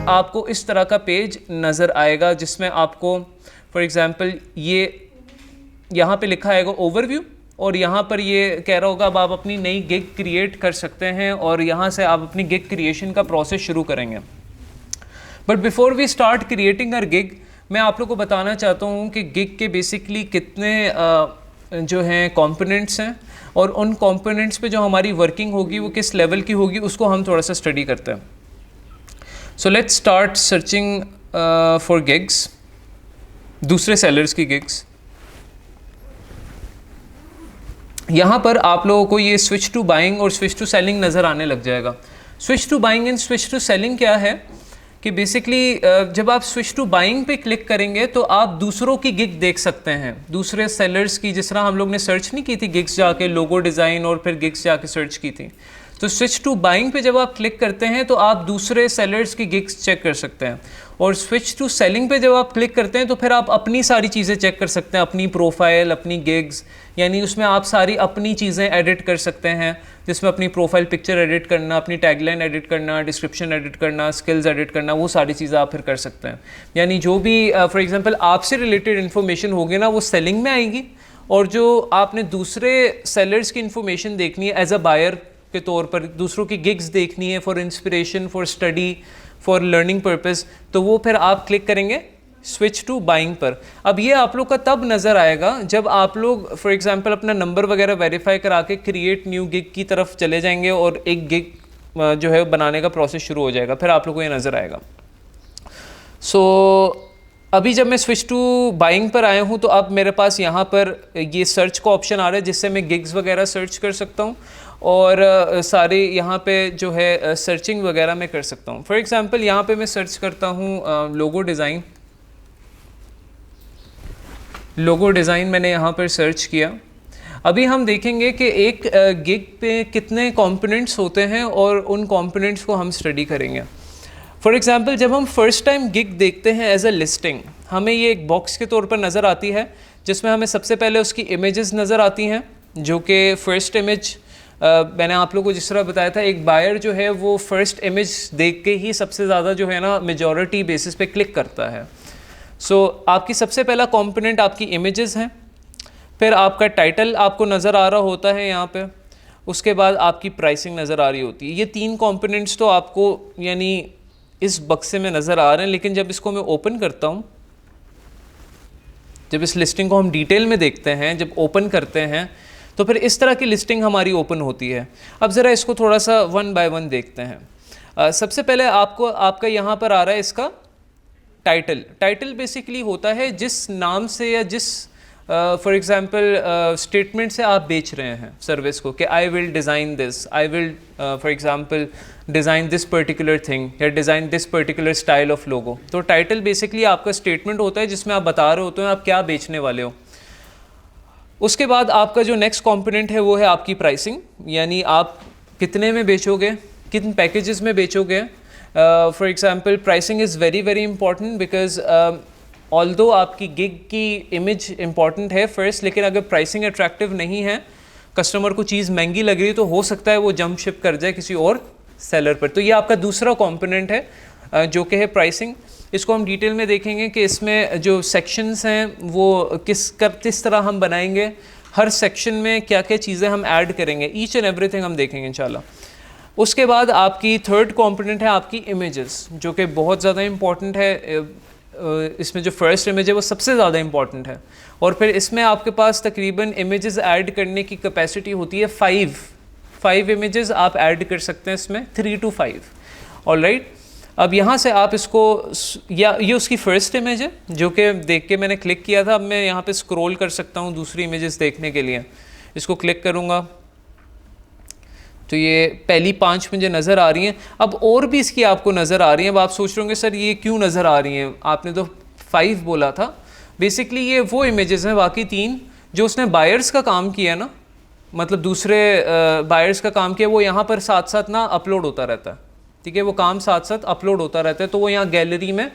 आपको इस तरह का पेज नज़र आएगा जिसमें आपको फॉर एग्ज़ाम्पल ये यहाँ पे लिखा आएगा ओवरव्यू, और यहाँ पर ये कह रहा होगा अब आप अपनी नई गिग क्रिएट कर सकते हैं और यहाँ से आप अपनी गिग क्रिएशन का प्रोसेस शुरू करेंगे। But before we start creating our gig, मैं आप लोग को बताना चाहता हूँ कि गिग के बेसिकली कितने जो हैं कंपोनेंट्स हैं, और उन कंपोनेंट्स पे जो हमारी वर्किंग होगी वो किस लेवल की होगी, उसको हम थोड़ा सा स्टडी करते हैं। So let's start searching for gigs, दूसरे सेलर्स की गिग्स। यहाँ पर आप लोगों को ये स्विच टू बाइंग और स्विच टू सेलिंग नज़र आने लग जाएगा। Switch to buying and switch to selling क्या है कि बेसिकली जब आप स्विच टू बाइंग पे क्लिक करेंगे तो आप दूसरों की गिग देख सकते हैं, दूसरे सेलर्स की। जिस तरह हम लोग ने सर्च नहीं की थी गिग्स जाके, लोगो डिज़ाइन और फिर गिग्स जाके सर्च की थी, तो स्विच टू बाइंग पे जब आप क्लिक करते हैं तो आप दूसरे सेलर्स की गिग्स चेक कर सकते हैं। और स्विच टू सेलिंग पे जब आप क्लिक करते हैं तो फिर आप अपनी सारी चीज़ें चेक कर सकते हैं, अपनी प्रोफाइल, अपनी गिग्स, यानी उसमें आप सारी अपनी चीज़ें एडिट कर सकते हैं, जिसमें अपनी प्रोफाइल पिक्चर एडिट करना, अपनी टैगलाइन एडिट करना, डिस्क्रिप्शन एडिट करना, स्किल्स एडिट करना, वो सारी चीज़ें आप फिर कर सकते हैं। यानी जो भी फॉर एग्जांपल आपसे रिलेटेड इन्फॉर्मेशन होगी ना वो सेलिंग में आएगी, और जो आपने दूसरे सेलर्स की इन्फॉर्मेशन देखनी है एज अ बायर के तौर पर, दूसरों की गिग्स देखनी है for inspiration, for study, for learning purpose, तो वो फिर आप क्लिक करेंगे स्विच टू बाइंग पर। अब ये आप लोग का तब नज़र आएगा जब आप लोग फॉर एग्जांपल अपना नंबर वगैरह वेरीफाई करा के क्रिएट न्यू गिग की तरफ चले जाएंगे और एक गिग जो है बनाने का प्रोसेस शुरू हो जाएगा, फिर आप लोग को ये नज़र आएगा। सो अभी जब मैं स्विच टू बाइंग पर आया हूँ तो अब मेरे पास यहाँ पर ये सर्च का ऑप्शन आ रहा है जिससे मैं गिग्स वगैरह सर्च कर सकता हूँ, और सारे यहाँ पे जो है सर्चिंग वगैरह मैं कर सकता हूँ। फॉर एग्जांपल यहाँ पे मैं सर्च करता हूँ लोगो डिज़ाइन। लोगो डिज़ाइन मैंने यहाँ पर सर्च किया। अभी हम देखेंगे कि एक गिग पे कितने कंपोनेंट्स होते हैं और उन कंपोनेंट्स को हम स्टडी करेंगे। फॉर एग्जांपल जब हम फर्स्ट टाइम गिग देखते हैं एज अ लिस्टिंग, हमें ये एक बॉक्स के तौर पर नज़र आती है जिसमें हमें सबसे पहले उसकी इमेजेस नज़र आती हैं, जो कि फ़र्स्ट इमेज मैंने आप लोगों को जिस तरह बताया था, एक बायर जो है वो फ़र्स्ट इमेज देख के ही सबसे ज़्यादा जो है ना मेजॉरिटी बेसिस पे क्लिक करता है। सो आपकी सबसे पहला कंपोनेंट आपकी इमेजेस हैं, फिर आपका टाइटल आपको नज़र आ रहा होता है यहाँ पे, उसके बाद आपकी प्राइसिंग नज़र आ रही होती है। ये तीन कंपोनेंट्स तो आपको यानी इस बक्से में नज़र आ रहे हैं, लेकिन जब इसको मैं ओपन करता हूँ, जब इस लिस्टिंग को हम डिटेल में देखते हैं, जब ओपन करते हैं तो फिर इस तरह की लिस्टिंग हमारी ओपन होती है। अब ज़रा इसको थोड़ा सा वन बाय वन देखते हैं। सबसे पहले आपका यहाँ पर आ रहा है इसका टाइटल। टाइटल बेसिकली होता है जिस नाम से या जिस फॉर एग्जांपल स्टेटमेंट से आप बेच रहे हैं सर्विस को, कि I will design this, I will for example design this particular thing या design this particular style of logo. तो टाइटल बेसिकली आपका स्टेटमेंट होता है जिसमें आप बता रहे होते हैं आप क्या बेचने वाले हो। उसके बाद आपका जो नेक्स्ट कंपोनेंट है वो है आपकी प्राइसिंग, यानी आप कितने में बेचोगे, किन पैकेजेस में बेचोगे। For example pricing is very very important because although आपकी गिग की इमेज इंपॉर्टेंट है फर्स्ट, लेकिन अगर प्राइसिंग अट्रैक्टिव नहीं है, कस्टमर को चीज़ महंगी लग रही है, तो हो सकता है वो जंप शिप कर जाए किसी और सेलर पर। तो ये आपका दूसरा कंपोनेंट है जो कि है प्राइसिंग। इसको हम डिटेल में देखेंगे कि इसमें जो सेक्शंस हैं वो किस तरह हम बनाएंगे, हर सेक्शन में क्या क्या चीज़ें हम ऐड करेंगे, ईच एंड एवरीथिंग हम देखेंगे इंशाल्लाह। उसके बाद आपकी थर्ड कंपोनेंट है आपकी इमेजेस, जो कि बहुत ज़्यादा इंपॉर्टेंट है। इसमें जो फर्स्ट इमेज है वो सबसे ज़्यादा इंपॉर्टेंट है, और फिर इसमें आपके पास तकरीबन इमेजेस ऐड करने की कैपेसिटी होती है 5 इमेजेस आप ऐड कर सकते हैं इसमें, 3 to 5। ऑलराइट, अब यहाँ से आप इसको, या ये उसकी फ़र्स्ट इमेज है जो कि देख के मैंने क्लिक किया था। अब मैं यहाँ पे स्क्रॉल कर सकता हूँ दूसरी इमेजेस देखने के लिए। इसको क्लिक करूँगा तो ये पहली 5 मुझे नज़र आ रही हैं। अब और भी इसकी आपको नज़र आ रही हैं। अब आप सोच रहे होंगे सर ये क्यों नज़र आ रही हैं, आपने तो 5 बोला था। बेसिकली ये वो इमेजेस हैं, बाकी 3 जो उसने बायर्स का काम किया ना, मतलब दूसरे बायर्स का काम किया, वो यहाँ पर साथ साथ ना अपलोड होता रहता है। ठीक है, वो काम साथ साथ अपलोड होता रहता है, तो वो यहाँ गैलरी में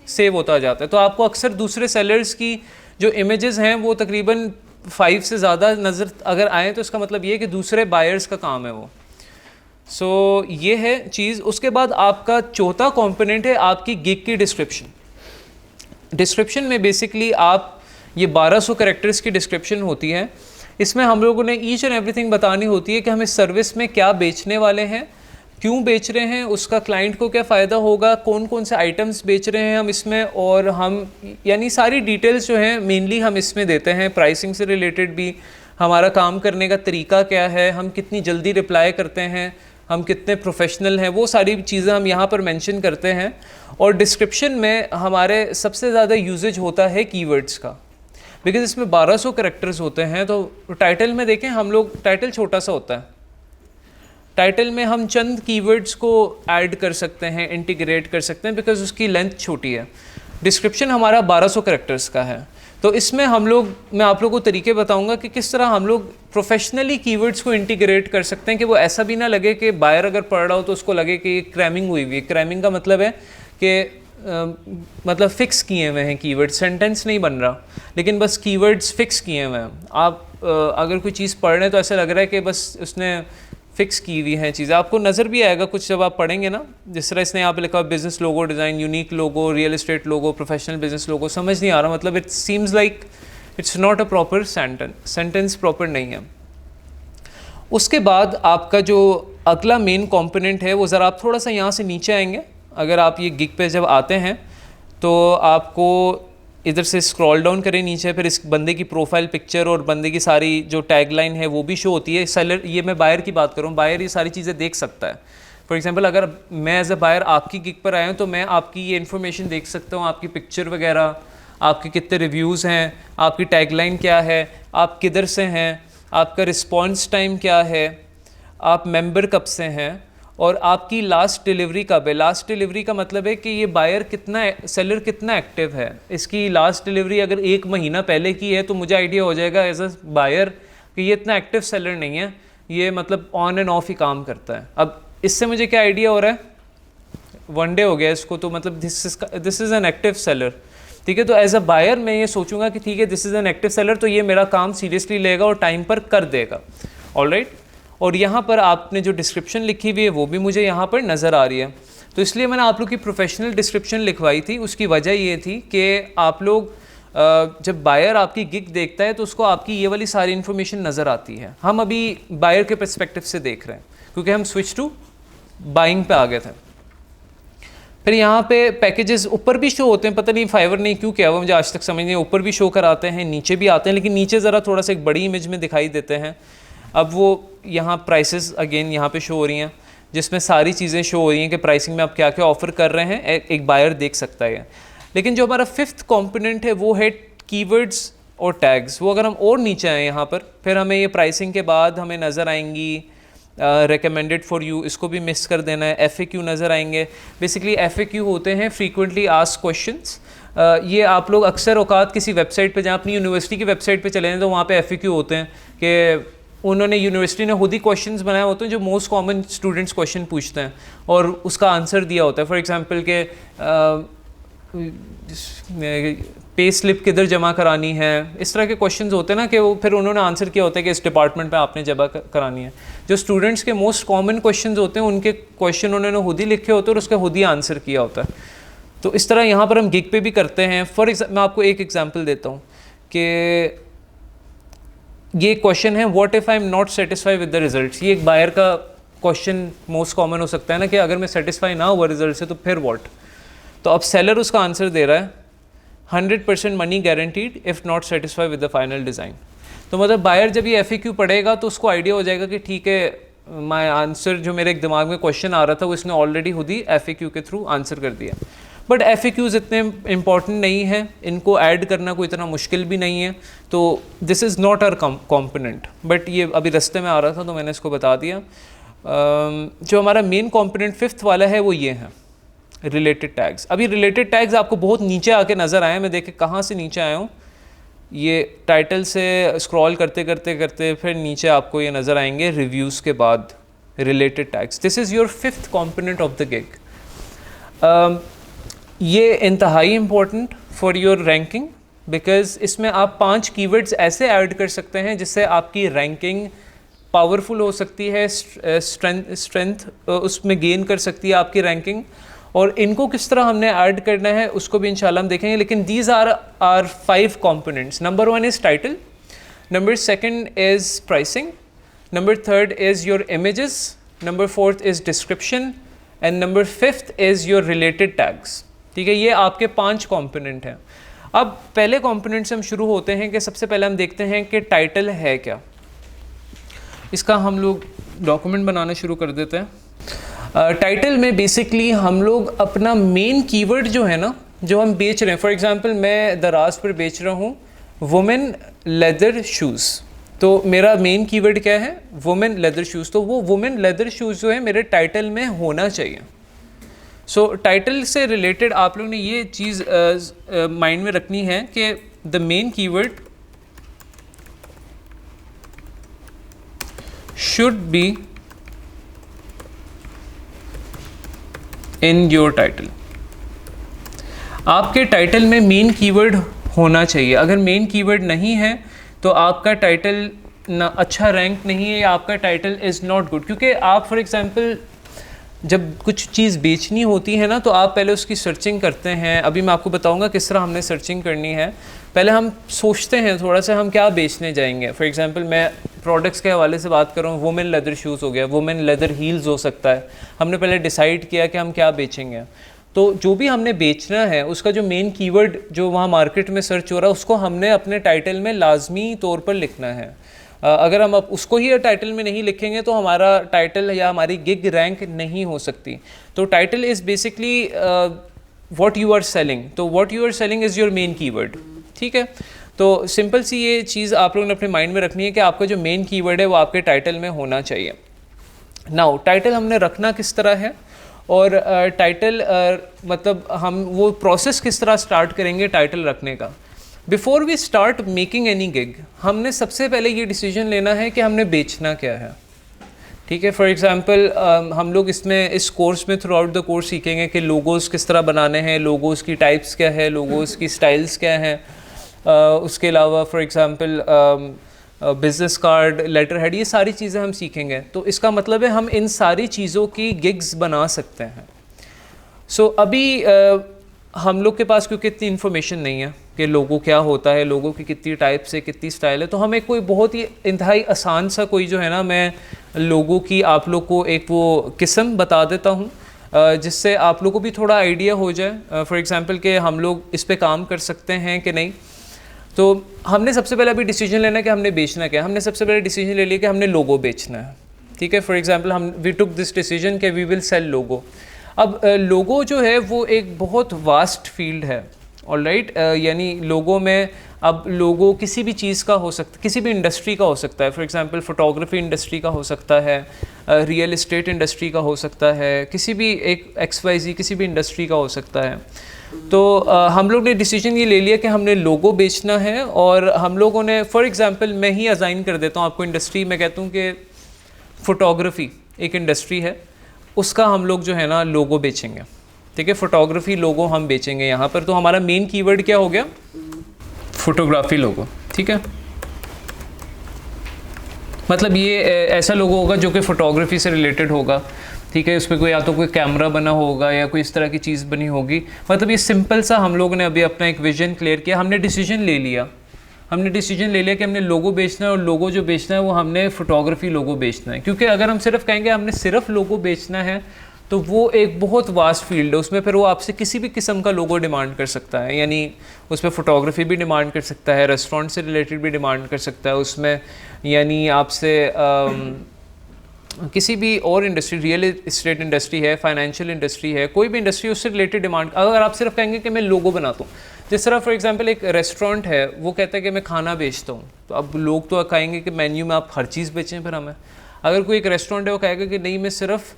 सेव होता जाता है। तो आपको अक्सर दूसरे सेलर्स की जो इमेजेस हैं वो तकरीबन 5 से ज़्यादा नज़र अगर आएँ तो इसका मतलब ये है कि दूसरे बायर्स का काम है वो। सो ये है चीज़। उसके बाद आपका चौथा कंपोनेंट है आपकी गिग की डिस्क्रिप्शन। डिस्क्रिप्शन में बेसिकली आप ये 1200 कैरेक्टर्स की डिस्क्रिप्शन होती है। इसमें हम लोगों ने ईच एंड एवरीथिंग बतानी होती है कि हम इस सर्विस में क्या बेचने वाले हैं, क्यों बेच रहे हैं, उसका क्लाइंट को क्या फ़ायदा होगा, कौन कौन से आइटम्स बेच रहे हैं हम इसमें, और हम यानी सारी डिटेल्स जो हैं मेनली हम इसमें देते हैं। प्राइसिंग से रिलेटेड भी, हमारा काम करने का तरीका क्या है, हम कितनी जल्दी रिप्लाई करते हैं, हम कितने प्रोफेशनल हैं, वो सारी चीज़ें हम यहाँ पर मेंशन करते हैं। और डिस्क्रिप्शन में हमारे सबसे ज़्यादा यूजेज होता है कीवर्ड्स का, बिकॉज इसमें 1200 कैरेक्टर्स होते हैं। तो टाइटल में देखें, हम लोग टाइटल छोटा सा होता है, टाइटल में हम चंद कीवर्ड्स को ऐड कर सकते हैं, इंटीग्रेट कर सकते हैं, बिकॉज उसकी लेंथ छोटी है। डिस्क्रिप्शन हमारा 1200 कैरेक्टर्स का है। तो इसमें मैं आप लोगों को तरीके बताऊंगा कि किस तरह हम लोग प्रोफेशनली कीवर्ड्स को इंटीग्रेट कर सकते हैं, कि वो ऐसा भी ना लगे कि बायर अगर पढ़ रहा हो तो उसको लगे कि क्रैमिंग हुई हुई है। क्रैमिंग का मतलब है कि मतलब फ़िक्स किए हुए हैं कीवर्ड, सेंटेंस नहीं बन रहा, लेकिन बस कीवर्ड्स फ़िक्स किए हुए हैं। आप अगर कोई चीज़ पढ़ रहे हैं तो ऐसा लग रहा है कि बस उसने फ़िक्स की हुई हैं चीज़ें। आपको नज़र भी आएगा कुछ जब आप पढ़ेंगे ना, जिस तरह इसने यहाँ पे लिखा बिज़नेस लोगो डिज़ाइन, यूनिक लोगो, रियल एस्टेट लोगो, प्रोफेशनल बिजनेस लोगो, समझ नहीं आ रहा, मतलब it seems like it's not a proper sentence proper नहीं है। उसके बाद आपका जो अगला मेन कंपोनेंट है वो ज़रा आप थोड़ा सा यहाँ से नीचे आएंगे। अगर आप ये गिग पे जब आते हैं तो आपको इधर से स्क्रॉल डाउन करें नीचे, फिर इस बंदे की प्रोफाइल पिक्चर और बंदे की सारी जो टैगलाइन है वो भी शो होती है। सेलर, ये मैं बायर की बात करूँ, बायर ये सारी चीज़ें देख सकता है। फॉर एग्जांपल अगर मैं एज अ बायर आपकी गिग पर आया हूँ तो मैं आपकी ये इन्फॉर्मेशन देख सकता हूँ, आपकी पिक्चर वगैरह, आपके कितने रिव्यूज़ हैं, आपकी टैगलाइन क्या है, आप किधर से हैं, आपका रिस्पॉन्स टाइम क्या है, आप मेंबर कब से हैं, और आपकी लास्ट डिलीवरी कब है। लास्ट डिलीवरी का मतलब है कि ये बायर सेलर कितना एक्टिव है। इसकी लास्ट डिलीवरी अगर 1 महीना पहले की है तो मुझे आइडिया हो जाएगा एज अ बायर कि ये इतना एक्टिव सेलर नहीं है, ये मतलब ऑन एंड ऑफ ही काम करता है। अब इससे मुझे क्या आइडिया हो रहा है, 1 डे हो गया इसको, तो मतलब this is an active seller. ठीक है, तो एज अ बायर मैं ये सोचूंगा कि ठीक है this is an active seller, तो ये मेरा काम सीरियसली लेगा और टाइम पर कर देगा। ऑलराइट, और यहाँ पर आपने जो डिस्क्रिप्शन लिखी हुई है वो भी मुझे यहाँ पर नज़र आ रही है। तो इसलिए मैंने आप लोग की प्रोफेशनल डिस्क्रिप्शन लिखवाई थी। उसकी वजह ये थी कि आप लोग जब बायर आपकी गिग देखता है तो उसको आपकी ये वाली सारी इन्फॉर्मेशन नज़र आती है। हम अभी बायर के पर्सपेक्टिव से देख रहे हैं क्योंकि हम स्विच टू बाइंग पे आ गए थे। फिर यहाँ पे पैकेजेस ऊपर भी शो होते हैं, पता नहीं फाइवर ने क्यों किया हुआ मुझे आज तक समझ नहीं, ऊपर भी शो कराते हैं, नीचे भी आते हैं, लेकिन नीचे ज़रा थोड़ा सा एक बड़ी इमेज में दिखाई देते हैं। अब वो यहाँ प्राइसेस अगेन यहाँ पे शो हो रही हैं, जिसमें सारी चीज़ें शो हो रही हैं कि प्राइसिंग में आप क्या क्या ऑफ़र कर रहे हैं, एक बायर देख सकता है। लेकिन जो हमारा 5th कंपोनेंट है वो है कीवर्ड्स और टैग्स। वो अगर हम और नीचे आएँ यहाँ पर, फिर हमें ये प्राइसिंग के बाद हमें नज़र आएंगी रिकमेंडेड फॉर यू, इसको भी मिस कर देना है। FAQ नज़र आएंगे। बेसिकली FAQ होते हैं फ्रीक्वेंटली आस्क्ड क्वेश्चंस। ये आप लोग अक्सर औकात किसी वेबसाइट पे, जहाँ अपनी यूनिवर्सिटी की वेबसाइट पे चले हैं तो वहाँ पे FAQ होते हैं कि उन्होंने यूनिवर्सिटी ने खुद ही क्वेश्चंस बनाए होते हैं जो मोस्ट कॉमन स्टूडेंट्स क्वेश्चन पूछते हैं और उसका आंसर दिया होता है। फॉर एग्जांपल के पे स्लिप किधर जमा करानी है, इस तरह के क्वेश्चंस होते हैं ना, कि वो फिर उन्होंने आंसर किया होता है कि इस डिपार्टमेंट पे आपने जमा करानी है। जो स्टूडेंट्स के मोस्ट कॉमन क्वेश्चंस होते हैं उनके क्वेश्चन उन्होंने खुद ही लिखे होते हैं और उसका खुद ही आंसर किया होता है। तो इस तरह यहाँ पर हम गिग पे भी करते हैं। मैं आपको एक एग्जाम्पल देता हूँ कि ये क्वेश्चन है, what if I am not satisfy with the results. ये एक बायर का क्वेश्चन मोस्ट कॉमन हो सकता है ना, कि अगर मैं सेटिस्फाई ना हुआ रिजल्ट से तो फिर व्हाट। तो अब सेलर उसका आंसर दे रहा है 100% money guaranteed if not satisfy with the final design. तो मतलब बायर जब ये FAQ पढ़ेगा तो उसको आइडिया हो जाएगा कि ठीक है, माय आंसर जो मेरे एक दिमाग में क्वेश्चन आ रहा था वो इसने ऑलरेडी खुद ही FAQ के थ्रू आंसर कर दिया। बट FAQs इतने इंपॉर्टेंट नहीं है, इनको ऐड करना कोई इतना मुश्किल भी नहीं है। तो this is not our component, but ये अभी रास्ते में आ रहा था तो मैंने इसको बता दिया। जो हमारा मेन कॉम्पोनेंट 5th वाला है वो ये है, रिलेटेड टैग्स। अभी रिलेटेड टैग्स आपको बहुत नीचे आके नज़र आए, मैं देखे कहाँ से नीचे आया हूँ, ये टाइटल से स्क्रॉल करते करते करते फिर नीचे आपको ये नज़र आएंगे रिव्यूज़ के बाद related tags. This is your 5th component of the gig. ये इंतहाई important for your ranking, because इसमें आप 5 कीवर्ड्स ऐसे ऐड कर सकते हैं जिससे आपकी रैंकिंग पावरफुल हो सकती है, स्ट्रेंथ उसमें गेन कर सकती है आपकी रैंकिंग, और इनको किस तरह हमने ऐड करना है उसको भी इंशाल्लाह हम देखेंगे। लेकिन these are 5 components. Number 1 is title, number 2 is pricing, number 3 is your images, number 4 is description, and number 5 is your related tags. ठीक है, ये आपके 5 कंपोनेंट हैं। अब पहले कंपोनेंट से हम शुरू होते हैं कि सबसे पहले हम देखते हैं कि टाइटल है क्या। इसका हम लोग डॉक्यूमेंट बनाना शुरू कर देते हैं। टाइटल में बेसिकली हम लोग अपना मेन कीवर्ड जो है ना, जो हम बेच रहे हैं, फॉर एग्जांपल मैं दराज पर बेच रहा हूँ वुमेन लेदर शूज़, तो मेरा मेन कीवर्ड क्या है, वुमेन लेदर शूज़, तो वो वुमेन लेदर शूज़ जो है मेरे टाइटल में होना चाहिए। सो टाइटल से रिलेटेड आप लोग ने ये चीज़ माइंड में रखनी है कि the main keyword should be in your title. आपके टाइटल में मेन कीवर्ड होना चाहिए। अगर मेन कीवर्ड नहीं है तो आपका टाइटल ना अच्छा रैंक नहीं है, या आपका टाइटल इज़ नॉट गुड। क्योंकि आप फॉर एग्जांपल जब कुछ चीज़ बेचनी होती है ना, तो आप पहले उसकी सर्चिंग करते हैं। अभी मैं आपको बताऊंगा किस तरह हमने सर्चिंग करनी है। पहले हम सोचते हैं थोड़ा सा हम क्या बेचने जाएंगे। फॉर एग्जांपल मैं प्रोडक्ट्स के हवाले से बात कर रहा हूँ, वुमेन लेदर शूज़ हो गया, वुमेन लेदर हील्स हो सकता है। हमने पहले डिसाइड किया कि हम क्या बेचेंगे, तो जो भी हमने बेचना है उसका जो मेन कीवर्ड जो वहाँ मार्केट में सर्च हो रहा है उसको हमने अपने टाइटल में लाजमी तौर पर लिखना है। अगर हम अब उसको ही टाइटल में नहीं लिखेंगे तो हमारा टाइटल या हमारी गिग रैंक नहीं हो सकती। तो title is basically what you are selling, तो what you are selling is your main keyword. ठीक है, तो सिंपल सी ये चीज़ आप लोगों ने अपने माइंड में रखनी है कि आपका जो मेन कीवर्ड है वो आपके टाइटल में होना चाहिए। नाउ टाइटल हमने रखना किस तरह है, और टाइटल मतलब हम वो प्रोसेस किस तरह स्टार्ट करेंगे टाइटल रखने का। Before we start making any gig, हमने सबसे पहले ये डिसीजन लेना है कि हमने बेचना क्या है। ठीक है, फॉर एग्जांपल हम लोग इस कोर्स में थ्रू आउट द कोर्स सीखेंगे कि लोगोज़ किस तरह बनाने हैं, लोगोज़ की टाइप्स क्या है, लोगोज़ की स्टाइल्स क्या हैं। उसके अलावा for example business card, letter head, ये सारी चीज़ें हम सीखेंगे। तो इसका मतलब है हम इन सारी चीज़ों की गिग्स बना सकते हैं। सो अभी हम लोग के पास क्योंकि इतनी इन्फॉर्मेशन नहीं है कि लोगो क्या होता है, लोगों की कितनी टाइप से कितनी स्टाइल है, तो हमें कोई बहुत ही इंतहाई आसान सा कोई जो है ना, मैं लोगों की आप लोग को एक वो किस्म बता देता हूँ जिससे आप लोगों को भी थोड़ा आइडिया हो जाए। फॉर एग्जांपल कि हम लोग इस पे काम कर सकते हैं कि नहीं। तो हमने सबसे पहले अभी डिसीजन लेना है कि हमने बेचना क्या है। हमने सबसे पहले डिसीजन ले लिया कि हमने लोगो बेचना है। ठीक है, फॉर एग्जांपल हम वी टुक दिस डिसीजन कि वी विल सेल लोगो। अब लोगो जो है वो एक बहुत वास्ट फील्ड है, ऑलराइट। यानी लोगो में अब लोगो किसी भी चीज़ का हो सकता है, किसी भी इंडस्ट्री का हो सकता है। फॉर एग्जांपल फोटोग्राफी इंडस्ट्री का हो सकता है, रियल एस्टेट इंडस्ट्री का हो सकता है, किसी भी एक XYZ किसी भी इंडस्ट्री का हो सकता है। तो हम लोग ने डिसीजन ये ले लिया कि हमने लोगो बेचना है, और हम लोगों ने फॉर एग्जांपल मैं ही असाइन कर देता हूँ आपको इंडस्ट्री। मैं कहता हूँ कि फ़ोटोग्राफ़ी एक इंडस्ट्री है, उसका हम लोग जो है ना लोगो बेचेंगे। ठीक है, फ़ोटोग्राफ़ी लोगो हम बेचेंगे यहाँ पर। तो हमारा मेन कीवर्ड क्या हो गया, फ़ोटोग्राफ़ी लोगो। ठीक है, मतलब ये ऐसा लोगो होगा जो कि फ़ोटोग्राफ़ी से रिलेटेड होगा। ठीक है, उसमें कोई या तो कोई कैमरा बना होगा या कोई इस तरह की चीज़ बनी होगी। मतलब ये सिंपल सा हम लोगों ने अभी अपना एक विजन क्लियर किया, हमने डिसीजन ले लिया। हमने डिसीजन ले लिया कि हमने लोगो बेचना है, और लोगो जो बेचना है वो हमने फ़ोटोग्राफ़ी लोगो बेचना है। क्योंकि अगर हम सिर्फ कहेंगे हमने सिर्फ लोगो बेचना है तो वो एक बहुत वास्ट फील्ड है। उसमें फिर वो आपसे किसी भी किस्म का लोगो डिमांड कर सकता है, यानी उसमें फ़ोटोग्राफ़ी भी डिमांड कर सकता है, रेस्टोरेंट से रिलेटेड भी डिमांड कर सकता है उसमें, यानी आपसे किसी भी और इंडस्ट्री, रियल एस्टेट इंडस्ट्री है, फाइनेंशियल इंडस्ट्री है, कोई भी इंडस्ट्री उससे रिलेटेड डिमांड। अगर आप सिर्फ कहेंगे कि मैं लोगो बनाता हूँ, जिस तरह फॉर एग्जांपल एक रेस्टोरेंट है वो कहता है कि मैं खाना बेचता हूँ, तो अब लोग तो कहेंगे कि मेन्यू में आप हर चीज़ बेचें फिर हमें। अगर कोई एक रेस्टोरेंट है वो कहेगा कि नहीं मैं सिर्फ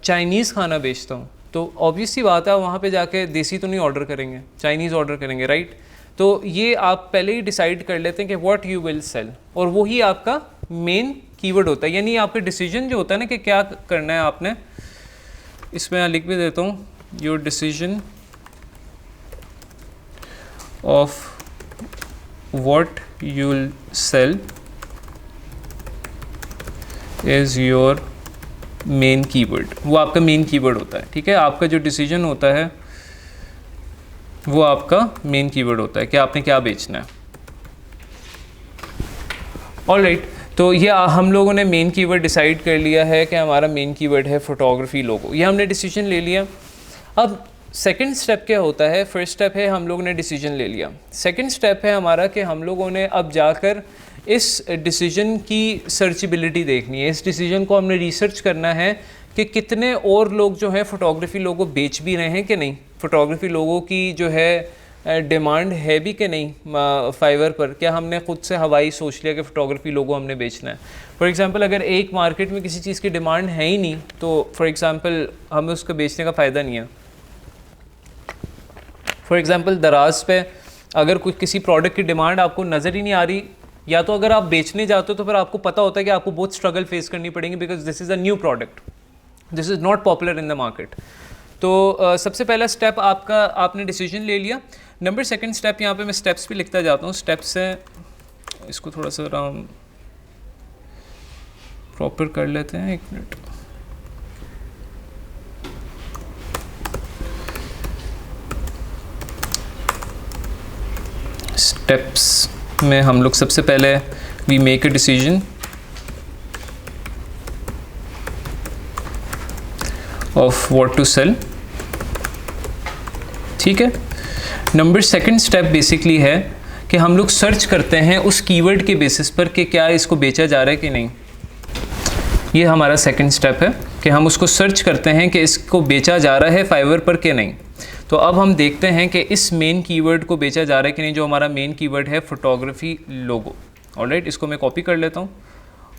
चाइनीज़ खाना बेचता हूँ, तो ऑब्वियसली बात है वहाँ पे जाके देसी तो नहीं ऑर्डर करेंगे, चाइनीज़ ऑर्डर करेंगे, राइट। तो ये आप पहले ही डिसाइड कर लेते हैं कि व्हाट यू विल सेल, और वही आपका मेन कीवर्ड होता है। यानी आपका डिसीजन जो होता है ना कि क्या करना है आपने, इसमें मैं लिख भी देता हूँ, your decision of what you will sell is your main keyword, वो आपका मेन कीवर्ड होता है, ठीक है। आपका जो डिसीजन होता है वो आपका मेन कीवर्ड होता है कि आपने क्या बेचना है। ऑलराइट, तो ये हम लोगों ने मेन कीवर्ड डिसाइड कर लिया है कि हमारा मेन कीवर्ड है फोटोग्राफी लोगो, ये हमने डिसीजन ले लिया। अब सेकंड स्टेप क्या होता है? फर्स्ट स्टेप है हम लोगों ने डिसीजन ले लिया, सेकंड स्टेप है हमारा कि हम लोगों ने अब जाकर इस डिसीजन की सर्चेबिलिटी देखनी है। इस डिसीजन को हमने रिसर्च करना है कि कितने और लोग जो है फ़ोटोग्राफी लोगो बेच भी रहे हैं कि नहीं, फ़ोटोग्राफी लोगों की जो है डिमांड है भी कि नहीं फाइवर पर। क्या हमने ख़ुद से हवाई सोच लिया कि फ़ोटोग्राफी लोगो हमने बेचना है? फॉर एग्ज़ाम्पल अगर एक मार्केट में किसी चीज़ की डिमांड है ही नहीं तो फॉर एग्ज़ाम्पल हमें उसको बेचने का फ़ायदा नहीं है। फॉर एग्ज़ाम्पल दराज पे अगर कुछ किसी प्रोडक्ट की डिमांड आपको नज़र ही नहीं आ रही, या तो अगर आप बेचने जाते हो तो फिर आपको पता होता है कि आपको बहुत स्ट्रगल फेस करनी पड़ेगी because this is a new product, this is not popular in the market. तो सबसे पहला स्टेप आपने डिसीजन ले लिया। नंबर सेकंड स्टेप, यहाँ पे मैं स्टेप्स भी लिखता जाता हूँ। स्टेप्स है, इसको थोड़ा सा हम प्रॉपर कर लेते हैं, एक मिनट। स्टेप्स में हम लोग सबसे पहले we make a decision of what to sell, ठीक है। नंबर सेकंड स्टेप बेसिकली है कि हम लोग सर्च करते हैं उस कीवर्ड के बेसिस पर कि क्या इसको बेचा जा रहा है कि नहीं। ये हमारा सेकंड स्टेप है कि हम उसको सर्च करते हैं कि इसको बेचा जा रहा है फाइवर पर कि नहीं। तो अब हम देखते हैं कि इस मेन कीवर्ड को बेचा जा रहा है कि नहीं, जो हमारा मेन कीवर्ड है फोटोग्राफी लोगो। ऑलराइट, इसको मैं कॉपी कर लेता हूँ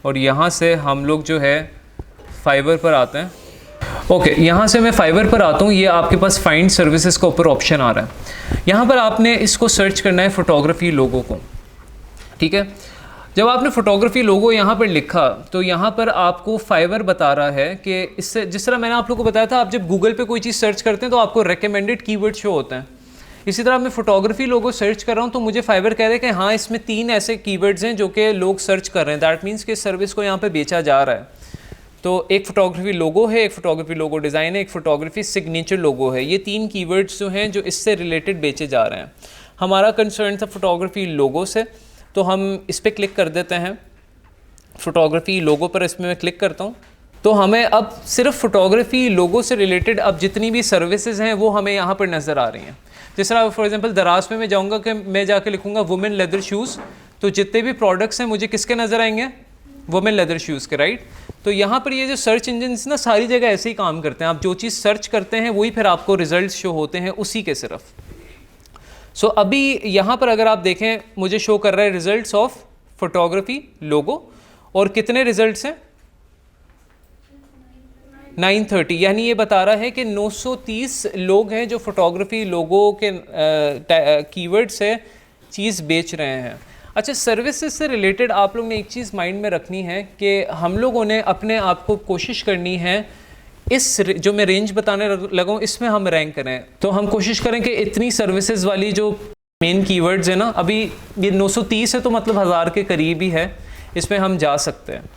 और यहाँ से हम लोग जो है फाइवर पर आते हैं। ओके, यहाँ से मैं फाइवर पर आता हूँ। ये आपके पास फाइंड सर्विसेज का ऊपर ऑप्शन आ रहा है। यहाँ पर आपने इसको सर्च करना है फोटोग्राफी लोगो को, ठीक है। जब आपने फोटोग्राफी लोगो यहाँ पर लिखा तो यहाँ पर आपको फाइवर बता रहा है कि इससे, जिस तरह मैंने आप लोगों को बताया था, आप जब गूगल पे कोई चीज़ सर्च करते हैं तो आपको रेकमेंडेड कीवर्ड शो होते हैं। इसी तरह मैं फोटोग्राफी लोगो सर्च कर रहा हूँ तो मुझे फाइवर कह रहे हैं कि हाँ, इसमें 3 ऐसे कीवर्ड्स हैं जो कि लोग सर्च कर रहे हैं। दैट मीन्स कि सर्विस को यहाँ पे बेचा जा रहा है। तो एक फोटोग्राफी लोगो है, एक फोटोग्राफी लोगो डिज़ाइन है, एक फोटोग्राफी सिग्नेचर लोगो है। ये 3 कीवर्ड्स जो हैं जो इससे रिलेटेड बेचे जा रहे हैं। हमारा कंसर्न था फोटोग्राफी लोगो से, तो हम इस पर क्लिक कर देते हैं। फोटोग्राफी लोगो पर इसमें मैं क्लिक करता हूँ तो हमें अब सिर्फ फोटोग्राफी लोगो से रिलेटेड अब जितनी भी सर्विसेज हैं वो हमें यहाँ पर नज़र आ रही हैं। जिस तरह फॉर एग्जांपल दराज में मैं जाऊँगा कि मैं जाके लिखूँगा वुमेन लेदर शूज़, तो जितने भी प्रोडक्ट्स हैं मुझे किसके नज़र आएंगे? वुमेन लेदर शूज़ के, राइट। तो यहाँ पर ये जो सर्च इंजन ना सारी जगह ऐसे ही काम करते हैं। आप जो चीज़ सर्च करते हैं वही फिर आपको रिजल्ट शो होते हैं उसी के सिर्फ। सो अभी यहाँ पर अगर आप देखें मुझे शो कर रहा है रिजल्ट्स ऑफ फोटोग्राफी लोगो, और कितने रिजल्ट्स हैं? 930, यानी ये बता रहा है कि 930 लोग हैं जो फोटोग्राफी लोगो के कीवर्ड से चीज़ बेच रहे हैं। अच्छा, सर्विसेज से रिलेटेड आप लोग ने एक चीज़ माइंड में रखनी है कि हम लोगों ने अपने आप को कोशिश करनी है इस जो मैं रेंज बताने लगा हूँ इसमें हम रैंक करें। तो हम कोशिश करें कि इतनी सर्विसेज वाली जो मेन कीवर्ड्स है ना, अभी ये 930 है तो मतलब 1000 के करीब ही है, इसमें हम जा सकते हैं।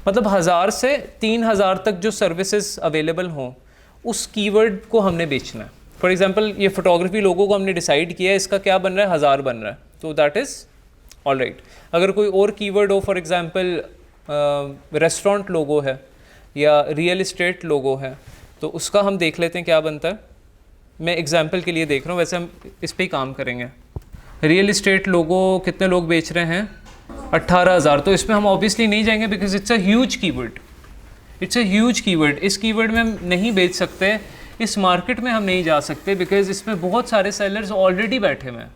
मतलब 1000 से 3000 तक जो सर्विसेज अवेलेबल हों उस कीवर्ड को हमने बेचना है। फॉर एग्जांपल ये फोटोग्राफी लोगों को हमने डिसाइड किया है, इसका क्या बन रहा है? 1000 बन रहा है, तो दैट इज़ ऑलराइट। अगर कोई और कीवर्ड हो, फॉर एग्जांपल रेस्टोरेंट लोगो है या रियल इस्टेट लोगो है, तो उसका हम देख लेते हैं क्या बनता है। मैं एग्जांपल के लिए देख रहा हूँ, वैसे हम इस पर ही काम करेंगे। रियल इस्टेट लोगो कितने लोग बेच रहे हैं? 18,000। तो इसमें हम ऑब्वियसली नहीं जाएंगे because it's a huge keyword, it's a huge keyword. इस कीवर्ड में हम नहीं बेच सकते, इस मार्केट में हम नहीं जा सकते बिकॉज इसमें बहुत सारे सेलर्स ऑलरेडी बैठे हुए हैं।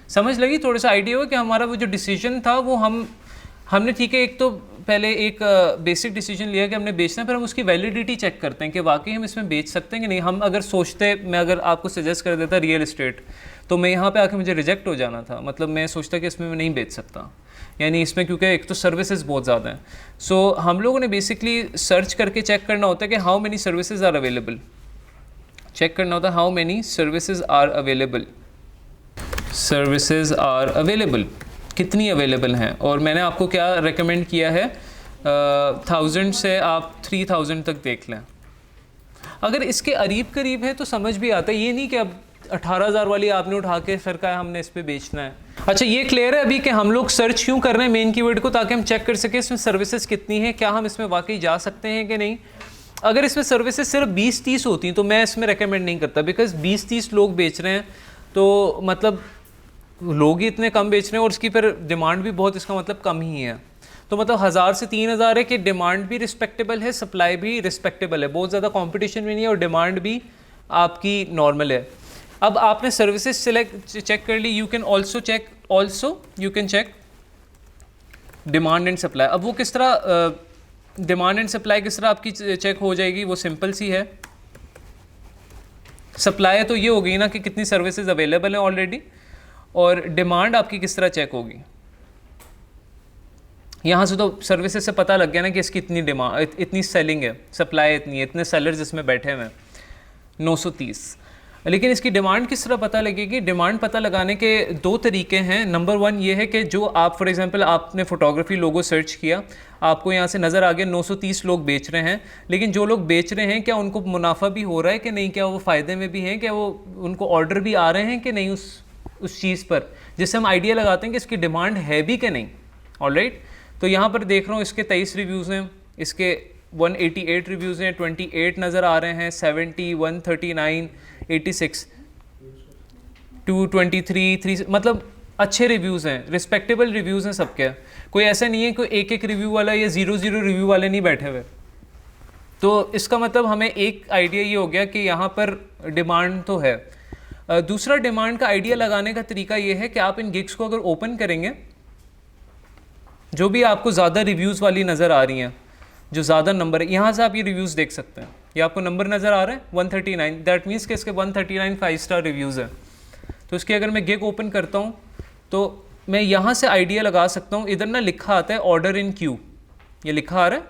समझ लगी? थोड़ा सा आइडिया हो कि हमारा वो जो डिसीजन था वो हमने ठीक है, एक तो पहले एक बेसिक डिसीजन लिया कि हमने बेचना है, फिर हम उसकी वैलिडिटी चेक करते हैं कि वाकई हम इसमें बेच सकते हैं कि नहीं। हम अगर सोचते, मैं अगर आपको सजेस्ट कर देता रियल इस्टेट, तो मैं यहाँ पे आके मुझे रिजेक्ट हो जाना था। मतलब मैं सोचता कि इसमें मैं नहीं बेच सकता, यानी इसमें क्योंकि एक तो सर्विसेज बहुत ज़्यादा हैं। सो हम लोगों ने बेसिकली सर्च करके चेक करना होता है कि how many services are available. Check करना होता है how many services are available, services are available, कितनी अवेलेबल हैं। और मैंने आपको क्या रेकमेंड किया है? 1000 से आप 3000 तक देख लें। अगर इसके करीब करीब है तो समझ भी आता है, ये नहीं कि अब 18,000 वाली आपने उठा के फिर कहा हमने इस पे बेचना है। अच्छा, ये क्लियर है अभी कि हम लोग सर्च क्यों कर रहे हैं मेन कीवर्ड को, ताकि हम चेक कर सकें इसमें सर्विसेज कितनी है, क्या हम इसमें वाकई जा सकते हैं कि नहीं। अगर इसमें सर्विसेज सिर्फ 20-30 होती तो मैं इसमें रेकमेंड नहीं करता, बिकॉज 20-30 लोग बेच रहे हैं तो मतलब लोग ही इतने कम बेच रहे हैं और उसकी फिर डिमांड भी बहुत, इसका मतलब कम ही है। तो मतलब 1000 से 3000 है कि डिमांड भी रिस्पेक्टेबल है, सप्लाई भी रिस्पेक्टेबल है, बहुत ज़्यादा कंपटीशन भी नहीं है और डिमांड भी आपकी नॉर्मल है। अब आपने सर्विसेज सिलेक्ट चेक कर ली, you can check demand and supply. अब वो किस तरह डिमांड एंड सप्लाई किस तरह आपकी चेक हो जाएगी, वो सिंपल सी है। सप्लाई तो ये हो गई ना कि कितनी सर्विसेज अवेलेबल है ऑलरेडी, और डिमांड आपकी किस तरह चेक होगी। यहाँ से तो सर्विसेज से पता लग गया ना कि इसकी इतनी डिमांड, इतनी सेलिंग है, सप्लाई इतनी है, इतने सेलर्स इसमें बैठे हुए हैं 930। लेकिन इसकी डिमांड किस तरह पता लगेगी। डिमांड पता लगाने के दो तरीके हैं। नंबर 1 ये है कि जो आप फॉर एग्जांपल आपने फोटोग्राफी लोगो सर्च किया, आपको यहाँ से नज़र आ गया 930 लोग बेच रहे हैं, लेकिन जो लोग बेच रहे हैं क्या उनको मुनाफा भी हो रहा है कि नहीं, क्या वो फ़ायदे में भी हैं, क्या वो उनको ऑर्डर भी आ रहे हैं कि नहीं उस चीज़ पर, जिससे हम आइडिया लगाते हैं कि इसकी डिमांड है भी कि नहीं। ऑलराइट, तो यहाँ पर देख रहा हूँ इसके 23 रिव्यूज़ हैं, इसके 188 रिव्यूज़ हैं, 28 नज़र आ रहे हैं, 70, 139, 86, 223, 3, मतलब अच्छे रिव्यूज़ हैं, रिस्पेक्टेबल रिव्यूज़ हैं सबके। कोई ऐसा नहीं है कोई एक रिव्यू वाला या 0 रिव्यू वाले नहीं बैठे हुए। तो इसका मतलब हमें एक आइडिया ये हो गया कि यहाँ पर डिमांड तो है। दूसरा डिमांड का आइडिया लगाने का तरीका ये है कि आप इन गिग्स को अगर ओपन करेंगे, जो भी आपको ज़्यादा रिव्यूज़ वाली नज़र आ रही हैं, जो ज़्यादा नंबर है, यहाँ से आप ये रिव्यूज़ देख सकते हैं। ये आपको नंबर नज़र आ रहा है 139, दैट मीन्स कि इसके 139 5 स्टार रिव्यूज़ हैं। तो इसकी अगर मैं गिग ओपन करता हूँ तो मैं यहाँ से आइडिया लगा सकता हूँ। इधर ना लिखा आता है ऑर्डर इन क्यू, ये लिखा आ रहा है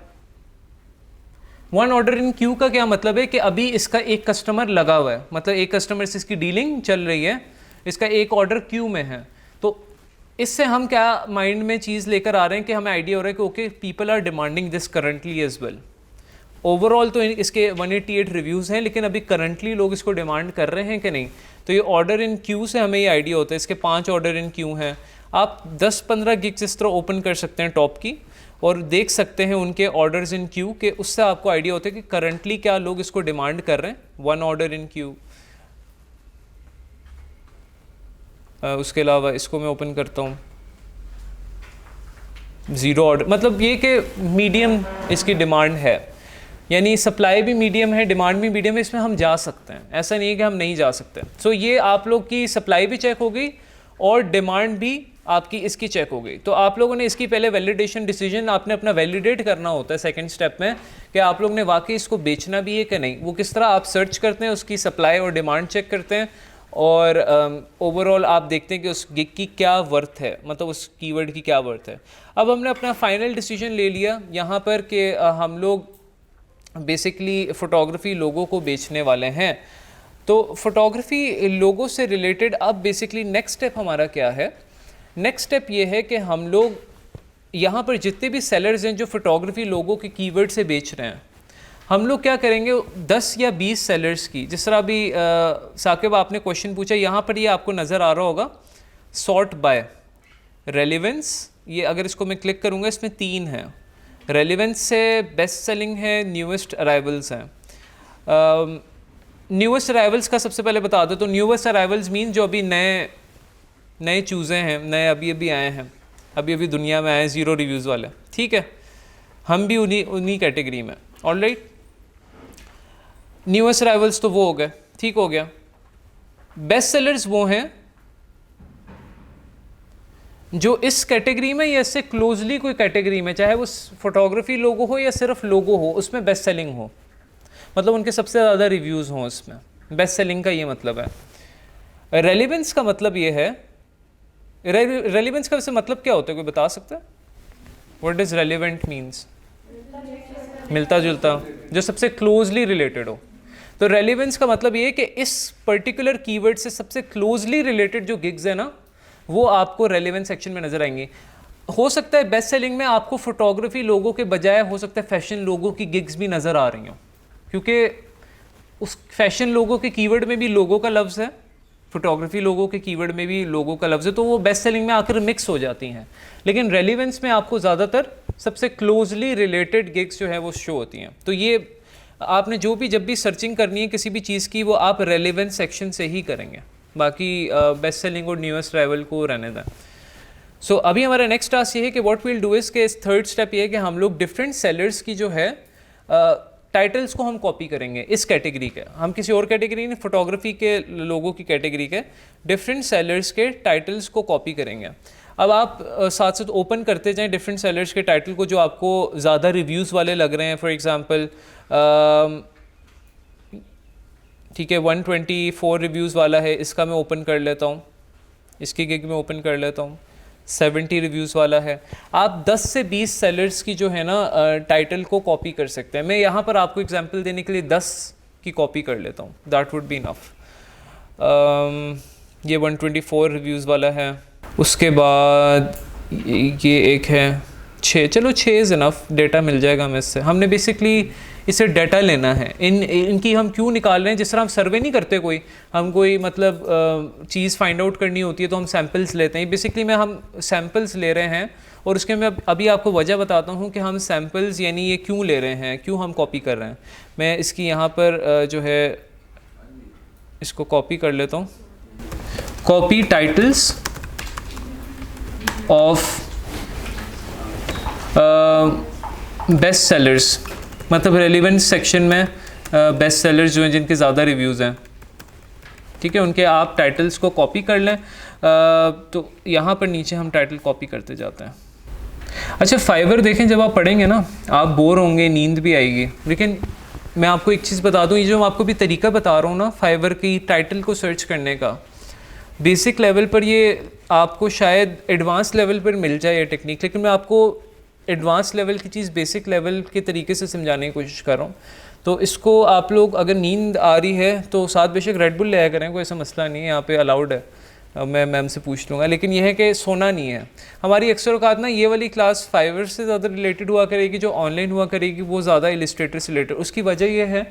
1 ऑर्डर इन क्यू। का क्या मतलब है कि अभी इसका एक कस्टमर लगा हुआ है, मतलब एक कस्टमर से इसकी डीलिंग चल रही है, इसका एक ऑर्डर क्यू में है। तो इससे हम क्या माइंड में चीज़ लेकर आ रहे हैं कि हमें आइडिया हो रहा है कि okay people are demanding this currently as well. Overall तो इसके 188 रिव्यूज़ हैं, लेकिन अभी करंटली लोग इसको डिमांड कर रहे हैं कि नहीं। तो ये ऑर्डर इन क्यू से हमें ये आइडिया होता है। इसके 5 ऑर्डर इन क्यू हैं। आप 10-15 गिग्स इस तरह ओपन कर सकते हैं टॉप की, और देख सकते हैं उनके ऑर्डर्स इन क्यू के, उससे आपको आइडिया होता है कि करंटली क्या लोग इसको डिमांड कर रहे हैं। 1 ऑर्डर इन क्यू। उसके अलावा इसको मैं ओपन करता हूँ 0 ऑर्डर, मतलब ये कि मीडियम इसकी डिमांड है, यानी सप्लाई भी मीडियम है, डिमांड भी मीडियम है, इसमें हम जा सकते हैं, ऐसा नहीं है कि हम नहीं जा सकते। सो ये आप लोग की सप्लाई भी चेक हो गई और डिमांड भी आपकी इसकी चेक हो गई। तो आप लोगों ने इसकी पहले वैलिडेशन डिसीजन आपने अपना वैलिडेट करना होता है सेकंड स्टेप में, कि आप लोग ने वाकई इसको बेचना भी है कि नहीं। वो किस तरह आप सर्च करते हैं, उसकी सप्लाई और डिमांड चेक करते हैं, और ओवरऑल आप देखते हैं कि उस गिग की क्या वर्थ है, मतलब उस कीवर्ड की क्या वर्थ है। अब हमने अपना फाइनल डिसीजन ले लिया यहाँ पर कि हम लोग बेसिकली फ़ोटोग्राफी लोगों को बेचने वाले हैं। तो फोटोग्राफी लोगों से रिलेटेड अब बेसिकली नेक्स्ट स्टेप हमारा क्या है। नेक्स्ट स्टेप ये है कि हम लोग यहाँ पर जितने भी सेलर्स हैं जो फोटोग्राफी लोगों के कीवर्ड से बेच रहे हैं, हम लोग क्या करेंगे 10 या 20 सेलर्स की, जिस तरह अभी साकिब आपने क्वेश्चन पूछा, यहाँ पर ये आपको नज़र आ रहा होगा सॉर्ट बाय रेलिवेंस। ये अगर इसको मैं क्लिक करूँगा इसमें 3 हैं, रेलिवेंस से बेस्ट सेलिंग है, न्यूएस्ट अराइवल्स हैं। न्यूएस्ट अराइवल्स का सबसे पहले बता दो, तो न्यूएस्ट अराइवल्स मीन जो अभी नए चूज़े हैं, नए अभी आए हैं, अभी दुनिया में आए हैं 0 रिव्यूज़ वाले, ठीक है, हम भी उन्हीं कैटेगरी में। ऑलराइट, न्यूएस्ट अराइवल्स तो वो हो गए, ठीक हो गया। बेस्ट सेलर्स वो हैं जो इस कैटेगरी में या इससे क्लोजली कोई कैटेगरी में, चाहे वो फोटोग्राफी लोगो हो या सिर्फ लोगो हो, उसमें बेस्ट सेलिंग हो, मतलब उनके सबसे ज़्यादा रिव्यूज़ हों उसमें। बेस्ट सेलिंग का ये मतलब है। रेलिवेंस का मतलब ये है, रेलिवेंस का वैसे मतलब क्या होता है, कोई बता सकता है? What does relevant means? मिलता जुलता, जो सबसे क्लोजली रिलेटेड हो। तो रेलिवेंस का मतलब ये है कि इस पर्टिकुलर कीवर्ड से सबसे क्लोजली रिलेटेड जो गिग्स है ना, वो आपको रेलिवेंस सेक्शन में नज़र आएंगी। हो सकता है बेस्ट सेलिंग में आपको फोटोग्राफी लोगों के बजाय हो सकता है फैशन लोगों की गिग्स भी नज़र आ रही हों, क्योंकि उस फैशन लोगों के कीवर्ड में भी लोगों का लफ्ज़ है, फोटोग्राफी लोगों के कीवर्ड में भी लोगों का लफ्ज़ है, तो वो बेस्ट सेलिंग में आकर मिक्स हो जाती हैं। लेकिन रेलिवेंस में आपको ज़्यादातर सबसे क्लोजली रिलेटेड गिग्स जो है वो शो होती हैं। तो ये आपने जो भी जब भी सर्चिंग करनी है किसी भी चीज़ की, वो आप रेलिवेंस सेक्शन से ही करेंगे, बाकी बेस्ट सेलिंग और न्यूएस्ट राइवल को रहने दें। सो अभी हमारा नेक्स्ट टास्क ये है कि व्हाट विल डू इज़ के थर्ड स्टेप ये है कि हम लोग डिफरेंट सेलर्स की जो है टाइटल्स को हम कॉपी करेंगे इस कैटेगरी के, हम किसी और कैटेगरी नहीं, फोटोग्राफी के लोगों की कैटेगरी के डिफरेंट सेलर्स के टाइटल्स को कॉपी करेंगे। अब आप साथ साथ ओपन करते जाएं डिफरेंट सेलर्स के टाइटल को जो आपको ज़्यादा रिव्यूज़ वाले लग रहे हैं। फॉर एग्ज़ाम्पल ठीक है 124 रिव्यूज़ वाला है, इसका मैं ओपन कर लेता हूँ, इसकी गिग में ओपन कर लेता हूँ। 70 रिव्यूज़ वाला है। आप 10 से 20 सेलर्स की जो है ना टाइटल को कॉपी कर सकते हैं। मैं यहाँ पर आपको एग्जांपल देने के लिए 10 की कॉपी कर लेता हूँ, दैट वुड बी इनफ। ये 124 रिव्यूज़ वाला है, उसके बाद ये एक है 6, चलो 6 इज़ इनफ, डेटा मिल जाएगा हमें इससे। हमने बेसिकली इसे डाटा लेना है, इनकी हम क्यों निकाल रहे हैं, जिस तरह हम सर्वे नहीं करते कोई, हम कोई मतलब चीज़ फाइंड आउट करनी होती है तो हम सैम्पल्स लेते हैं, बेसिकली में हम सैम्पल्स ले रहे हैं। और उसके मैं अभी आपको वजह बताता हूँ कि हम सैम्पल्स यानी ये क्यों ले रहे हैं, क्यों हम कॉपी कर रहे हैं। मैं इसकी यहाँ पर जो है इसको कॉपी कर लेता हूँ, copy titles of best sellers, मतलब रेलिवेंट सेक्शन में बेस्ट सेलर्स जो हैं जिनके ज़्यादा रिव्यूज़ हैं, ठीक है, उनके आप टाइटल्स को कॉपी कर लें। तो यहाँ पर नीचे हम टाइटल कॉपी करते जाते हैं। अच्छा फाइवर देखें, जब आप पढ़ेंगे ना आप बोर होंगे, नींद भी आएगी, लेकिन मैं आपको एक चीज़ बता दूँ, ये जो मैं आपको भी तरीका बता रहा हूँ ना फाइवर की टाइटल को सर्च करने का, बेसिक लेवल पर ये आपको शायद एडवांस लेवल पर मिल जाए ये टेक्निक, लेकिन मैं आपको एडवांस लेवल की चीज़ बेसिक लेवल के तरीके से समझाने की कोशिश कर रहा हूँ। तो इसको आप लोग अगर नींद आ रही है तो साथ बेशक रेड बुल ले आया करें, कोई ऐसा मसला नहीं है, यहाँ पे अलाउड है, मैं मैम से पूछ लूँगा। लेकिन यह है कि सोना नहीं है। हमारी अक्सर औकात ना ये वाली क्लास फाइवर से ज़्यादा रिलेटेड हुआ करेगी, जो ऑनलाइन हुआ करेगी वो ज़्यादा इलस्ट्रेटर से रिलेटेड। उसकी वजह यह है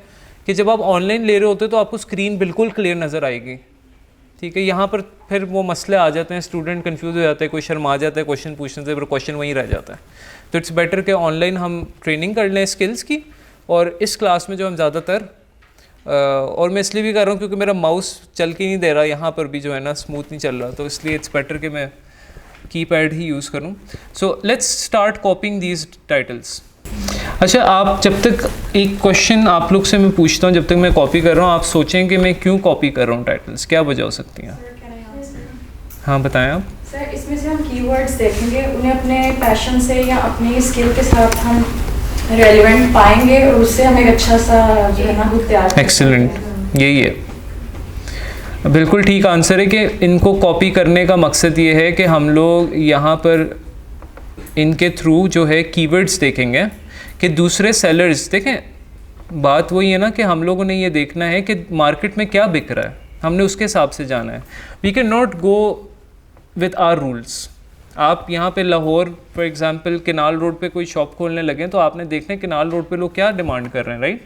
कि जब आप ऑनलाइन ले रहे होते तो आपको स्क्रीन बिल्कुल क्लियर नज़र आएगी, ठीक है। यहाँ पर फिर वो मसले आ जाते हैं, स्टूडेंट कंफ्यूज हो जाते हैं, कोई शर्मा जाता है क्वेश्चन पूछने से, फिर क्वेश्चन वहीं रह जाता है। तो इट्स बेटर कि ऑनलाइन हम ट्रेनिंग कर लें स्किल्स की, और इस क्लास में जो हम ज़्यादातर और मैं इसलिए भी कर रहा हूँ क्योंकि मेरा माउस चल के नहीं दे रहा, यहाँ पर भी जो है ना स्मूथ नहीं चल रहा, तो इसलिए इट्स बेटर कि मैं कीपैड ही यूज़ करूँ। सो लेट्स स्टार्ट कॉपिंग दीज टाइटल्स। अच्छा, आप जब तक एक क्वेश्चन आप लोग से मैं पूछता हूँ, जब तक मैं कॉपी कर रहा हूँ, आप सोचें कि मैं क्यों कॉपी कर रहा हूँ टाइटल्स, क्या वजह हो सकती हैं? हाँ बताएं आप। सर इसमें से हम कीवर्ड्स देखेंगे, उन्हें अपने पैशन से या अपनी स्किल के साथ हम रेलिवेंट पाएंगे और उससे हम एक अच्छा सा जो है ना बुक तैयार। एक्सीलेंट, यही है, बिल्कुल ठीक आंसर है कि इनको कॉपी करने का मकसद ये है कि हम लोग यहाँ पर इनके थ्रू जो है कीवर्ड्स देखेंगे कि दूसरे सेलर्स देखें। बात वही है ना कि हम लोगों ने ये देखना है कि मार्केट में क्या बिक रहा है, हमने उसके हिसाब से जाना है। We can not go with our rules. आप यहाँ पे Lahore for example canal road पे कोई शॉप खोलने लगे तो आपने देखना है किनाल रोड पे लोग क्या डिमांड कर रहे हैं, राइट।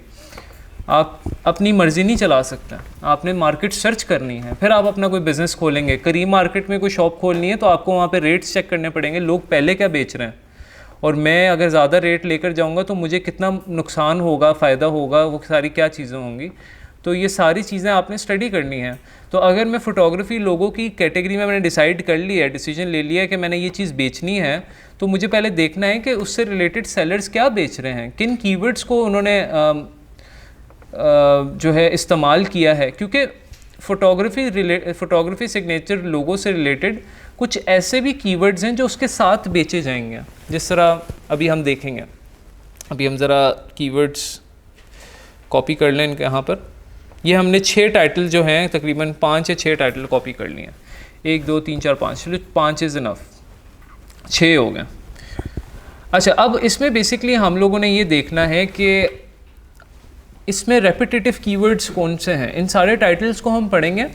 आप अपनी मर्ज़ी नहीं चला सकते, आपने मार्केट सर्च करनी है, फिर आप अपना कोई बिज़नेस खोलेंगे। करीम मार्केट में कोई शॉप खोलनी है तो आपको वहाँ पे रेट्स चेक करने पड़ेंगे, लोग पहले क्या बेच रहे हैं, और मैं अगर ज़्यादा रेट लेकर जाऊँगा तो मुझे कितना नुकसान होगा, फ़ायदा होगा, वो सारी क्या चीज़ें होंगी। तो ये सारी चीज़ें आपने स्टडी करनी है। तो अगर मैं फ़ोटोग्राफी लोगों की कैटेगरी में मैंने डिसाइड कर लिया है, डिसीजन ले लिया है कि मैंने ये चीज़ बेचनी है, तो मुझे पहले देखना है कि उससे रिलेटेड सेलर्स क्या बेच रहे हैं, किन कीवर्ड्स को उन्होंने जो है इस्तेमाल किया है। क्योंकि फ़ोटोग्राफी सिग्नेचर लोगों से रिलेटेड कुछ ऐसे भी कीवर्ड्स हैं जो उसके साथ बेचे जाएंगे, जिस तरह अभी हम देखेंगे। अभी हम ज़रा कीवर्ड्स कॉपी कर लें इनके यहाँ पर। ये हमने 6 टाइटल जो हैं, तकरीबन 5 या 6 टाइटल कॉपी कर लिए हैं। 1 2 3 4 5, चलो 5 इज़ इनफ, 6 हो गए। अच्छा, अब इसमें बेसिकली हम लोगों ने ये देखना है कि इसमें रेपिटेटिव कीवर्ड्स कौन से हैं। इन सारे टाइटल्स को हम पढ़ेंगे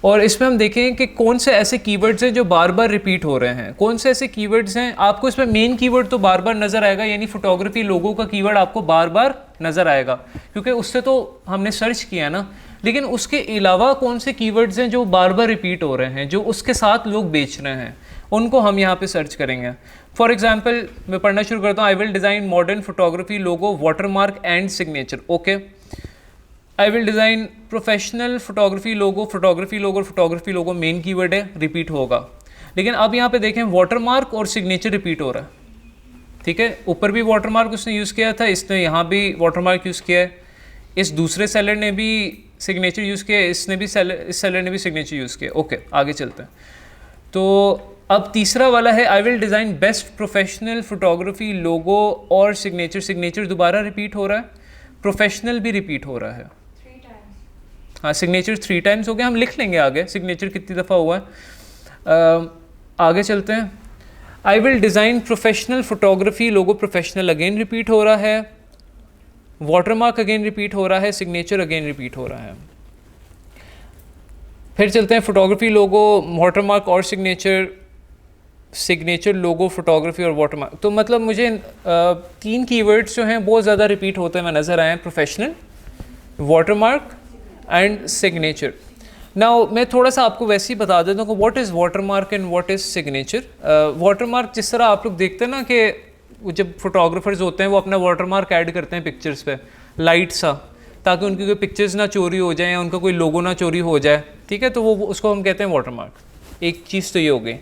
और इसमें हम देखें कि कौन से ऐसे कीवर्ड्स हैं जो बार बार रिपीट हो रहे हैं, कौन से ऐसे कीवर्ड्स हैं। आपको इसमें मेन कीवर्ड तो बार बार नज़र आएगा, यानी फोटोग्राफी लोगो का कीवर्ड आपको बार बार नज़र आएगा क्योंकि उससे तो हमने सर्च किया ना। लेकिन उसके अलावा कौन से कीवर्ड्स हैं जो बार बार रिपीट हो रहे हैं, जो उसके साथ लोग बेच रहे हैं, उनको हम यहाँ पे सर्च करेंगे। फॉर एग्जांपल मैं पढ़ना शुरू करता हूँ। I will design modern photography logo watermark and signature. Okay, I will design professional photography logo main keyword है, रिपीट होगा। लेकिन अब यहाँ पे देखें वाटरमार्क और सिग्नेचर रिपीट हो रहा है, ठीक है। ऊपर भी वाटरमार्क उसने यूज़ किया था, इसने यहाँ भी वाटरमार्क यूज़ किया है, इस दूसरे सेलर ने भी सिग्नेचर यूज़ किया, इसने भी इस सेलर ने भी सिग्नेचर यूज़ किया। ओके, आगे चलते हैं। तो अब तीसरा वाला है I will design best professional photography logo और सिग्नेचर। सिग्नेचर दोबारा रिपीट हो रहा है, प्रोफेशनल भी रिपीट हो रहा है। हाँ, सिग्नेचर 3 टाइम्स हो गया, हम लिख लेंगे आगे सिग्नेचर कितनी दफ़ा हुआ है। आगे चलते हैं। आई will design professional photography logo professional again repeat हो रहा है, वाटरमार्क अगेन रिपीट हो रहा है, सिग्नेचर अगेन रिपीट हो रहा है। फिर चलते हैं फोटोग्राफी लोगो वाटरमार्क और सिग्नेचर लोगो फोटोग्राफी और वाटरमार्क। तो मतलब मुझे 3 कीवर्ड्स जो हैं बहुत ज़्यादा रिपीट होते हैं नज़र आए हैं, professional, watermark and signature. Now मैं थोड़ा सा आपको वैसे ही बता देता हूँ कि what is watermark and what is signature. Watermark जिस तरह आप लोग देखते हैं ना कि जब फोटोग्राफर्स होते हैं वो अपना वाटरमार्क ऐड करते हैं पिक्चर्स पे, लाइट सा, ताकि उनकी कोई पिक्चर्स ना चोरी हो जाए या उनका कोई लोगो ना चोरी हो जाए, ठीक है। तो वो उसको हम कहते हैं वाटरमार्क। एक चीज़ तो ये हो गई।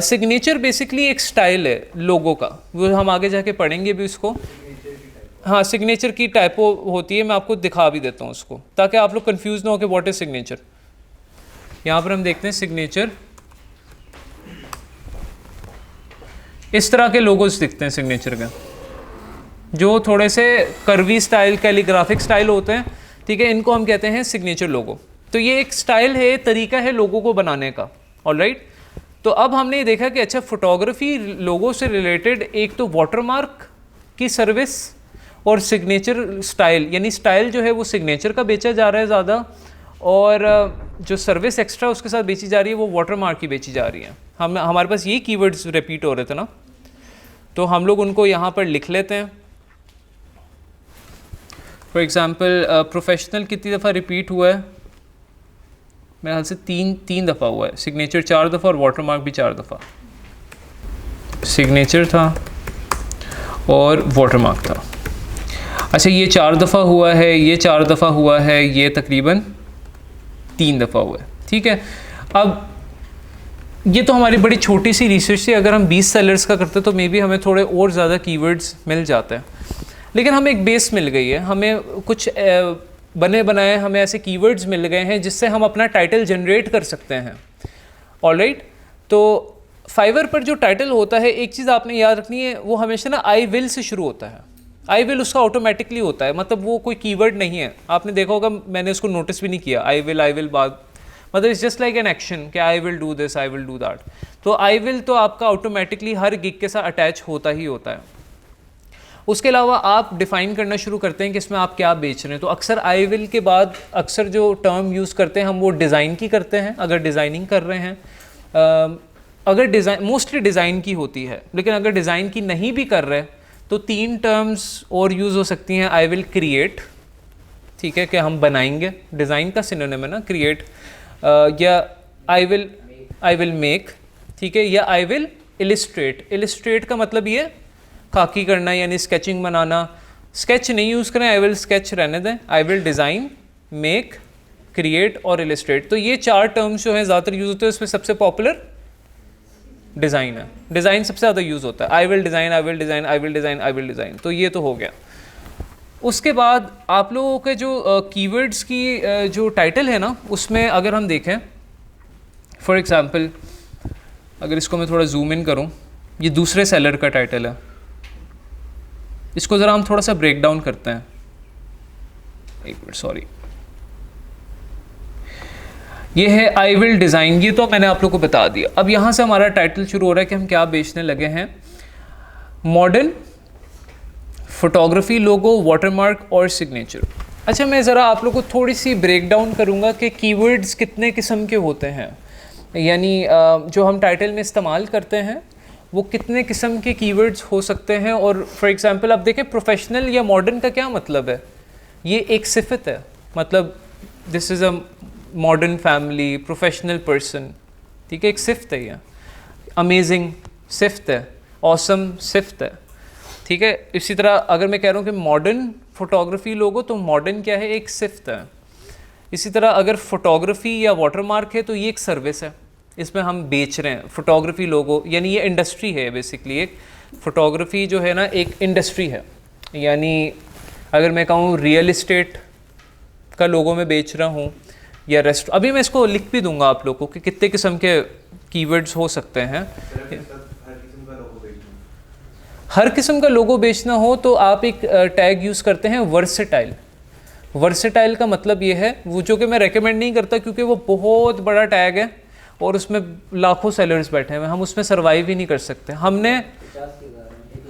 सिग्नेचर बेसिकली एक स्टाइल है लोगो का, वो हम आगे जाके पढ़ेंगे भी उसको। हाँ, सिग्नेचर की टाइपो होती है, मैं आपको दिखा भी देता हूँ उसको ताकि आप लोग कंफ्यूज ना हो कि व्हाट इज सिग्नेचर। यहाँ पर हम देखते हैं सिग्नेचर, इस तरह के लोगोस दिखते हैं सिग्नेचर के, जो थोड़े से कर्वी स्टाइल, कैलीग्राफिक स्टाइल होते हैं, ठीक है। इनको हम कहते हैं सिग्नेचर लोगो। तो ये एक स्टाइल है, तरीका है लोगों को बनाने का, ऑलराइट। तो अब हमने ये देखा कि अच्छा फोटोग्राफी लोगो से रिलेटेड एक तो वाटरमार्क की सर्विस और सिग्नेचर स्टाइल, यानी स्टाइल जो है वो सिग्नेचर का बेचा जा रहा है ज़्यादा, और जो सर्विस एक्स्ट्रा उसके साथ बेची जा रही है वो वाटरमार्क की बेची जा रही है। हमारे पास ये कीवर्ड्स रिपीट हो रहे थे ना, तो हम लोग उनको यहाँ पर लिख लेते हैं। फॉर एग्ज़ाम्पल प्रोफेशनल कितनी दफ़ा रिपीट हुआ है, मेरे ख्याल से तीन दफ़ा हुआ है। सिग्नेचर 4 दफ़ा और वाटरमार्क भी 4 दफ़ा। सिग्नेचर था और वाटरमार्क था। अच्छा, ये 4 दफ़ा हुआ है, ये 4 दफ़ा हुआ है, ये तकरीबन 3 दफ़ा हुआ है, ठीक है। अब ये तो हमारी बड़ी छोटी सी रिसर्च थी, अगर हम 20 सेलर्स का करते तो मे बी हमें थोड़े और ज़्यादा कीवर्ड्स मिल जाते हैं, लेकिन हमें एक बेस मिल गई है, हमें कुछ बने बनाए हमें ऐसे कीवर्ड्स मिल गए हैं जिससे हम अपना टाइटल जनरेट कर सकते हैं, ऑलराइट। तो फाइवर पर जो टाइटल होता है, एक चीज़ आपने याद रखनी है, वो हमेशा ना आई विल से शुरू होता है। आई विल उसका ऑटोमेटिकली होता है, मतलब वो कोई कीवर्ड नहीं है। आपने देखा होगा, मैंने उसको नोटिस भी नहीं किया, आई विल बाद, मतलब it's just like an action कि I will do this, I will do that. तो आई विल तो आपका ऑटोमेटिकली हर गिग के साथ अटैच होता ही होता है। उसके अलावा आप डिफ़ाइन करना शुरू करते हैं कि इसमें आप क्या बेच रहे हैं। तो अक्सर आई विल के बाद अक्सर जो टर्म यूज़ करते हैं हम वो डिज़ाइन की करते हैं, अगर डिज़ाइनिंग कर रहे हैं। अगर डिज़ाइन मोस्टली डिज़ाइन की होती है, लेकिन अगर डिज़ाइन की नहीं भी कर रहे तो 3 टर्म्स और यूज़ हो सकती हैं। आई विल क्रिएट, ठीक है, कि हम बनाएंगे, डिज़ाइन का सिनोनिम है ना क्रिएट, या आई विल मेक, ठीक है, या आई विल इलिस्ट्रेट। इलिस्ट्रेट का मतलब ये खाकी करना, यानी स्केचिंग बनाना। स्केच नहीं यूज़ करें, आई विल स्केच रहने दें। आई विल डिज़ाइन, मेक, क्रिएट और इलिस्ट्रेट। तो ये 4 टर्म्स जो हैं ज़्यादातर यूज़ होते हैं, उसमें सबसे पॉपुलर डिज़ाइन है। डिज़ाइन सबसे ज़्यादा यूज़ होता है, I will design, I will design, I will design, I will design. तो ये तो हो गया। उसके बाद आप लोगों के जो कीवर्ड्स की जो टाइटल है ना, उसमें अगर हम देखें, फॉर एग्ज़ाम्पल अगर इसको मैं थोड़ा जूम इन करूँ, ये दूसरे सेलर का टाइटल है, इसको ज़रा हम थोड़ा सा ब्रेक डाउन करते हैं। एक मिनट, सॉरी, ये है आई विल डिज़ाइन, ये तो मैंने आप लोग को बता दिया। अब यहाँ से हमारा टाइटल शुरू हो रहा है कि हम क्या बेचने लगे हैं। मॉडर्न फोटोग्राफी लोगो वाटरमार्क और सिग्नेचर। अच्छा, मैं ज़रा आप लोग को थोड़ी सी ब्रेक डाउन करूँगा कि कीवर्ड्स कितने किस्म के होते हैं, यानी जो हम टाइटल में इस्तेमाल करते हैं वो कितने किस्म के कीवर्ड्स हो सकते हैं। और फॉर एग्जांपल आप देखें प्रोफेशनल या मॉडर्न का क्या मतलब है, ये एक सिफत है, मतलब this is a modern family, professional person, ठीक है, एक सिफत है। ये अमेजिंग सिफत है, ऑसम सिफत है, ठीक है। इसी तरह अगर मैं कह रहा हूँ कि मॉडर्न फोटोग्राफी लोगो, तो मॉडर्न क्या है, एक सिफ्त है। इसी तरह अगर फोटोग्राफी या वाटरमार्क है तो ये एक सर्विस है, इसमें हम बेच रहे हैं। फोटोग्राफी लोगो यानी ये इंडस्ट्री है बेसिकली, एक फोटोग्राफी जो है ना एक इंडस्ट्री है। यानी अगर मैं कहूँ रियल इस्टेट का लोगो मैं बेच रहा हूँ या अभी मैं इसको लिख भी दूंगा आप लोगों को कि कितने किस्म के कीवर्ड्स हो सकते हैं। हर किस्म का लोगो बेचना हो तो आप एक टैग यूज़ करते हैं वर्सेटाइल। वर्सेटाइल का मतलब ये है, वो जो कि मैं रेकमेंड नहीं करता क्योंकि वो बहुत बड़ा टैग है और उसमें लाखों सेलर्स बैठे हैं, हम उसमें सर्वाइव ही नहीं कर सकते। हमने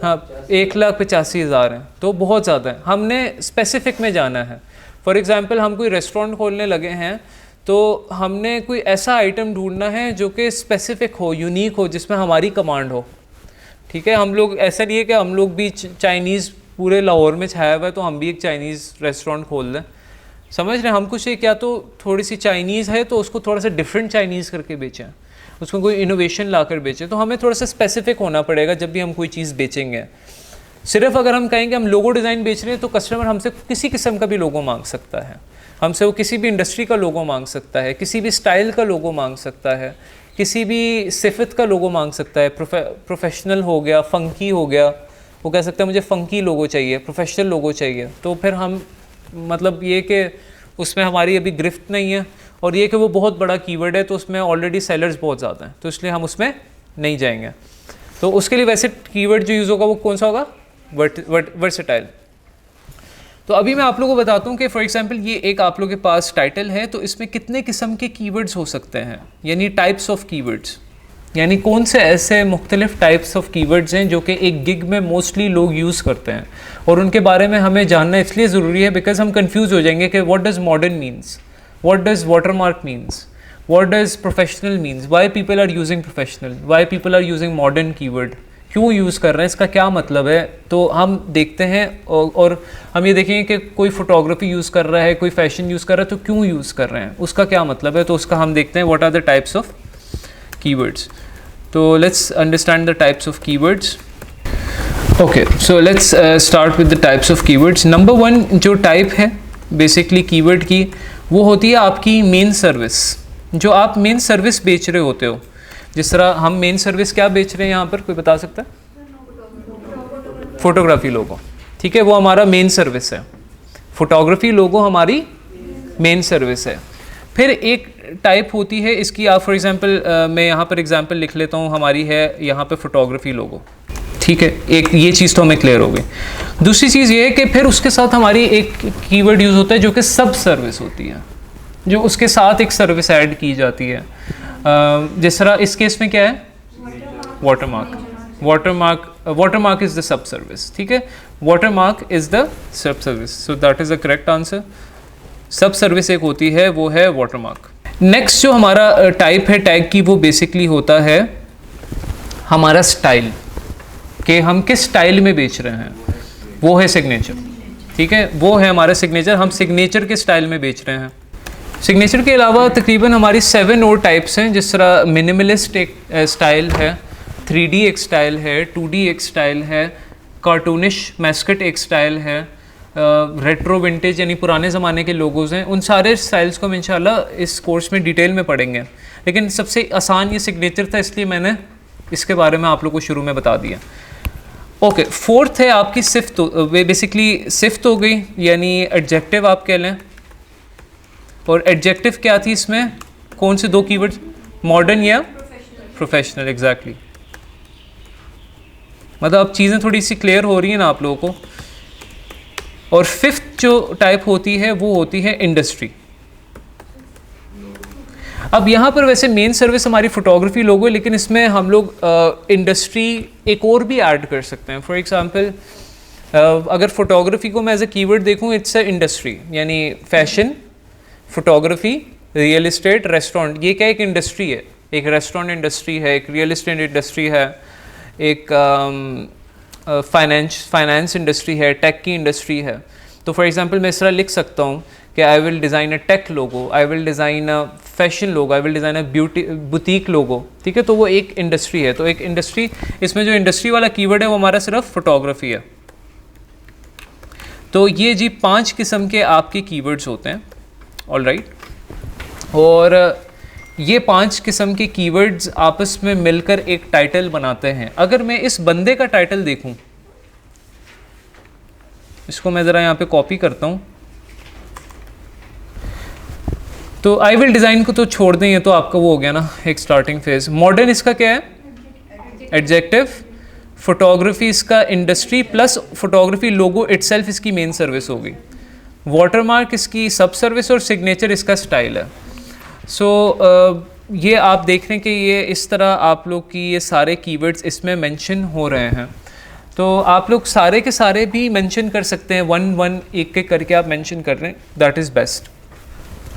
हाँ 1,85,000 हैं तो बहुत ज़्यादा है, हमने स्पेसिफिक में जाना है। फॉर एग्ज़ाम्पल हम कोई रेस्टोरेंट खोलने लगे हैं तो हमने कोई ऐसा आइटम ढूंढना है जो कि स्पेसिफिक हो, यूनिक हो, जिसमें हमारी कमांड हो, ठीक है। हम लोग ऐसा नहीं है कि हम लोग भी चाइनीज़ पूरे लाहौर में छाया हुआ है तो हम भी एक चाइनीज़ रेस्टोरेंट खोल दें, समझ रहे हैं। हम कुछ क्या तो थोड़ी सी चाइनीज़ है तो उसको थोड़ा सा डिफरेंट चाइनीज़ करके बेचें, उसको कोई इनोवेशन ला कर बेचें। तो हमें थोड़ा सा स्पेसिफिक होना पड़ेगा जब भी हम कोई चीज़ बेचेंगे। सिर्फ अगर हम कहेंगे हम लोगो डिज़ाइन बेच रहे हैं तो कस्टमर हमसे किसी किस्म का भी लोगो मांग सकता है, हमसे वो किसी भी इंडस्ट्री का लोगो मांग सकता है, किसी भी स्टाइल का लोगो मांग सकता है, किसी भी सिफत का लोगो मांग सकता है। प्रोफेशनल हो गया, फंकी हो गया, वो कह सकता है मुझे फंकी लोगो चाहिए, प्रोफेशनल लोगो चाहिए। तो फिर हम मतलब ये कि उसमें हमारी अभी गिरफ्त नहीं है, और ये कि वो बहुत बड़ा कीवर्ड है तो उसमें ऑलरेडी सेलर्स बहुत ज़्यादा हैं, तो इसलिए हम उसमें नहीं जाएंगे। तो उसके लिए वैसे कीवर्ड जो यूज़ होगा वो कौन सा होगा, वर्सेटाइल। तो अभी मैं आप लोगों को बताता हूँ कि फॉर एग्जांपल ये एक आप लोगों के पास टाइटल है तो इसमें कितने किस्म के कीवर्ड्स हो सकते हैं, यानी टाइप्स ऑफ कीवर्ड्स, यानी कौन से ऐसे मुख्तलिफ टाइप्स ऑफ कीवर्ड्स हैं जो कि एक गिग में मोस्टली लोग यूज़ करते हैं, और उनके बारे में हमें जानना इसलिए ज़रूरी है बिकॉज हम कंफ्यूज हो जाएंगे कि what does modern means, what does watermark means, what does professional means, why people are using professional, why people are using modern keyword, क्यों यूज़ कर रहे हैं, इसका क्या मतलब है। तो हम देखते हैं और हम ये देखेंगे कि कोई फोटोग्राफी यूज़ कर रहा है, कोई फैशन यूज़ कर रहा है, तो क्यों यूज़ कर रहे हैं, उसका क्या मतलब है। तो उसका हम देखते हैं what are the types of keywords. तो let's understand the types of keywords. Okay, so let's start with the types of keywords. Number 1 जो टाइप है बेसिकली कीवर्ड की, वो होती है आपकी मेन सर्विस। जो आप मेन सर्विस बेच रहे होते हो, जिस तरह हम मेन सर्विस क्या बेच रहे हैं यहाँ पर, कोई बता सकता है? फोटोग्राफी लोगो, ठीक है, वो हमारा मेन सर्विस है। फोटोग्राफी लोगो हमारी मेन सर्विस है। फिर एक टाइप होती है इसकी, आप फॉर एग्जांपल मैं यहाँ पर एग्जांपल लिख लेता हूँ, हमारी है यहाँ पे फोटोग्राफी लोगो, ठीक है, एक ये चीज़ तो हमें क्लियर हो गई। दूसरी चीज़ ये है कि फिर उसके साथ हमारी एक कीवर्ड यूज़ होता है जो कि सब सर्विस होती है, जो उसके साथ एक सर्विस ऐड की जाती है। जिस तरह इस केस में क्या है, watermark, watermark is the sub service, ठीक है, watermark is the sub service, so that is the correct answer. सब सर्विस एक होती है, वो है वाटरमार्क। नेक्स्ट जो हमारा टाइप है टैग की, वो बेसिकली होता है हमारा स्टाइल, कि हम किस स्टाइल में बेच रहे हैं, वो है सिग्नेचर, ठीक है, वो है हमारा सिग्नेचर, हम सिग्नेचर के स्टाइल में बेच रहे हैं। सिग्नेचर के अलावा तकरीबन हमारी 7 और टाइप्स हैं, जिस तरह मिनिमलिस्ट एक स्टाइल है, 3D एक स्टाइल है, 2D एक स्टाइल है, कार्टूनिश मैस्कट एक स्टाइल है, रेट्रो विंटेज यानी पुराने ज़माने के लोगोज़ हैं। उन सारे स्टाइल्स को हम इंशाल्लाह इस कोर्स में डिटेल में पढ़ेंगे, लेकिन सबसे आसान ये सिग्नेचर था इसलिए मैंने इसके बारे में आप लोग को शुरू में बता दिया। ओके, फोर्थ है आपकी सिफ्त, बेसिकली सिफ्त हो गई, यानी एडजेक्टिव आप कह लें। और एडजेक्टिव क्या थी इसमें, कौन से 2 कीवर्ड्स, मॉडर्न या प्रोफेशनल, एग्जैक्टली। मतलब अब चीज़ें थोड़ी सी क्लियर हो रही हैं ना आप लोगों को। और फिफ्थ जो टाइप होती है वो होती है इंडस्ट्री। अब यहाँ पर वैसे मेन सर्विस हमारी फोटोग्राफी लोगो है, लेकिन इसमें हम लोग इंडस्ट्री एक और भी ऐड कर सकते हैं। फॉर एग्जांपल अगर फोटोग्राफी को मैं एज ए कीवर्ड देखूं, इट्स अ इंडस्ट्री, यानी fashion, photography, real estate, restaurant, ये क्या एक इंडस्ट्री है, एक रेस्टोरेंट इंडस्ट्री है, एक रियल इस्टेट इंडस्ट्री है, एक फाइनेंस इंडस्ट्री है, टेक की इंडस्ट्री है। तो फॉर एग्जांपल मैं इस तरह लिख सकता हूँ कि I will design a tech logo, I will design a fashion logo, I will design a beauty boutique logo, ठीक है। तो वो एक इंडस्ट्री है। तो एक इंडस्ट्री, इसमें जो इंडस्ट्री वाला कीवर्ड है वो हमारा सिर्फ फोटोग्राफी है। तो ये जी 5 किस्म के आपके कीवर्ड्स होते हैं, ऑल राइट। और ये 5 किस्म के कीवर्ड्स आपस में मिलकर एक टाइटल बनाते हैं। अगर मैं इस बंदे का टाइटल देखूं, इसको मैं ज़रा यहाँ पे कॉपी करता हूँ, तो आई विल डिज़ाइन को तो छोड़ दें, ये तो आपका वो हो गया ना एक स्टार्टिंग फेज। मॉडर्न इसका क्या है, एडजेक्टिव। फोटोग्राफी इसका इंडस्ट्री प्लस फोटोग्राफी लोगो इटसेल्फ इसकी मेन सर्विस होगी। वाटरमार्क इसकी सब सर्विस और सिग्नेचर इसका स्टाइल है। सो ये आप देख रहे हैं कि ये इस तरह आप लोग की ये सारे कीवर्ड्स इसमें मेंशन हो रहे हैं। तो आप लोग सारे के सारे भी मेंशन कर सकते हैं, वन एक एक करके आप मेंशन कर रहे हैं, दैट इज़ बेस्ट।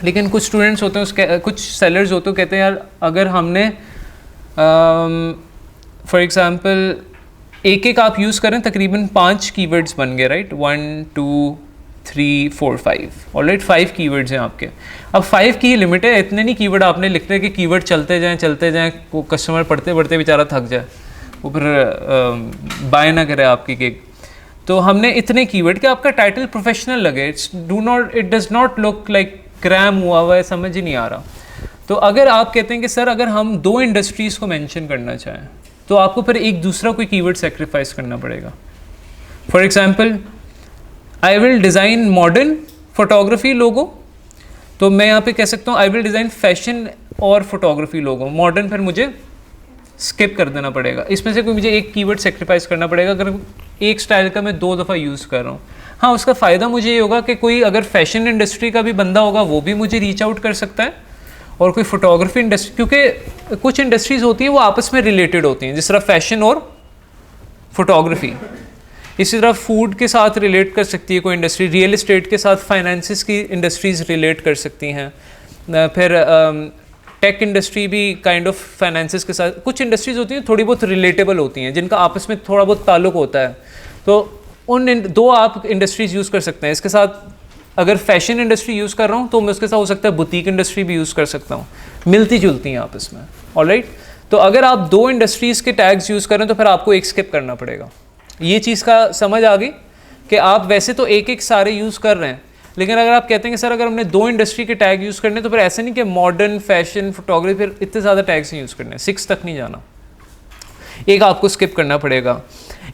लेकिन कुछ स्टूडेंट्स होते हैं, उसके कुछ सेलर्स होते हैं, कहते हैं यार अगर हमने फॉर एग्ज़ाम्पल एक एक आप यूज़ करें, तकरीबन 5 कीवर्ड्स बन गए, राइट, 1 2 3 4 5, ऑलराइट 5 कीवर्ड्स हैं आपके। अब 5 की ही लिमिट है, इतने नहीं कीवर्ड आपने लिखने कि कीवर्ड चलते जाएं, वो कस्टमर पढ़ते पढ़ते बेचारा थक जाए, वो फिर बाय ना करे आपकी केक। तो हमने इतने कीवर्ड कि आपका टाइटल प्रोफेशनल लगे, it does not look like cram हुआ है, समझ ही नहीं आ रहा। तो अगर आप कहते हैं कि सर अगर हम 2 इंडस्ट्रीज़ को मेंशन करना चाहें, तो आपको फिर एक दूसरा कोई कीवर्ड सेक्रीफाइस करना पड़ेगा। For example I will design modern photography logo, तो मैं यहाँ पे कह सकता हूँ आई विल डिज़ाइन फैशन और फोटोग्राफी लोगो। मॉडर्न फिर मुझे स्किप कर देना पड़ेगा, इसमें से कोई मुझे एक कीवर्ड सेक्रीफाइस करना पड़ेगा अगर एक स्टाइल का मैं 2 दफ़ा यूज़ कर रहा हूँ। हाँ, उसका फ़ायदा मुझे ये होगा कि कोई अगर फैशन इंडस्ट्री का भी बंदा होगा वो भी मुझे रीच आउट कर सकता है, और कोई फोटोग्राफी इंडस्ट्री, क्योंकि कुछ इंडस्ट्रीज़ होती हैं वो आपस में रिलेटेड होती हैं, जिस तरह फैशन और फोटोग्राफी। इसी तरह फूड के साथ रिलेट कर सकती है कोई इंडस्ट्री, रियल इस्टेट के साथ फाइनेंसिस की इंडस्ट्रीज़ रिलेट कर सकती हैं, फिर टेक इंडस्ट्री भी काइंड ऑफ फाइनेंसिस के साथ। कुछ इंडस्ट्रीज़ होती हैं थोड़ी बहुत रिलेटेबल होती हैं, जिनका आपस में थोड़ा बहुत ताल्लुक होता है, तो उन 2 आप इंडस्ट्रीज़ यूज़ कर सकते हैं। इसके साथ अगर फैशन इंडस्ट्री यूज़ कर रहा हूँ तो मैं उसके साथ हो सकता है बुटीक इंडस्ट्री भी यूज़ कर सकता हूँ, मिलती जुलती हैं आपस में, ऑलराइट। तो अगर आप 2 इंडस्ट्रीज़ के टैग्स यूज़ करें तो फिर आपको एक स्किप करना पड़ेगा। ये चीज़ का समझ आ गई कि आप वैसे तो एक सारे यूज़ कर रहे हैं, लेकिन अगर आप कहते हैं कि सर अगर हमने 2 इंडस्ट्री के टैग यूज़ करने, तो फिर ऐसे नहीं कि मॉडर्न, फैशन, फोटोग्राफी, फिर इतने ज़्यादा टैग्स नहीं यूज़ करने, 6 तक नहीं जाना, एक आपको स्किप करना पड़ेगा।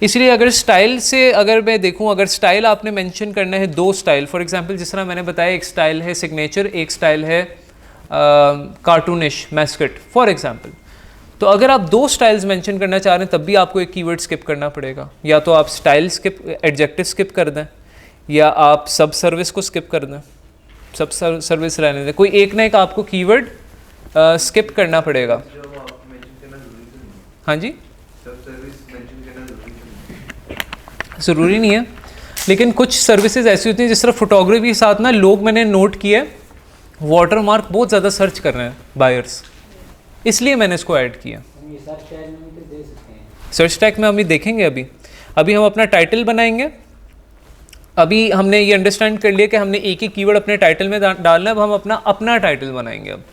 इसलिए अगर स्टाइल से अगर मैं देखूं, अगर स्टाइल आपने मेंशन करना है 2 स्टाइल, फॉर एग्जांपल जिस तरह मैंने बताया, एक स्टाइल है सिग्नेचर, एक स्टाइल है कार्टूनिश, मैस्कट फॉर एग्जांपल। तो अगर आप 2 स्टाइल्स मेंशन करना चाह रहे हैं तब भी आपको एक कीवर्ड स्किप करना पड़ेगा, या तो आप स्टाइल स्किप, एडजेक्टिव स्किप कर दें, या आप सब सर्विस को स्किप कर दें, सब सर्विस रहने दें, कोई एक ना एक आपको कीवर्ड स्किप करना पड़ेगा। हाँ जी, ज़रूरी नहीं है, लेकिन कुछ सर्विसेज ऐसी होती हैं, जिस तरह फोटोग्राफी के साथ ना लोग, मैंने नोट किया वाटरमार्क बहुत ज़्यादा सर्च कर रहे हैं बायर्स, इसलिए मैंने इसको ऐड किया। सर्च टैग में अभी देखेंगे, अभी हम अपना टाइटल बनाएंगे। अभी हमने ये अंडरस्टैंड कर लिया कि हमने एक ही कीवर्ड अपने टाइटल में डालना है, अब हम अपना टाइटल बनाएंगे। अब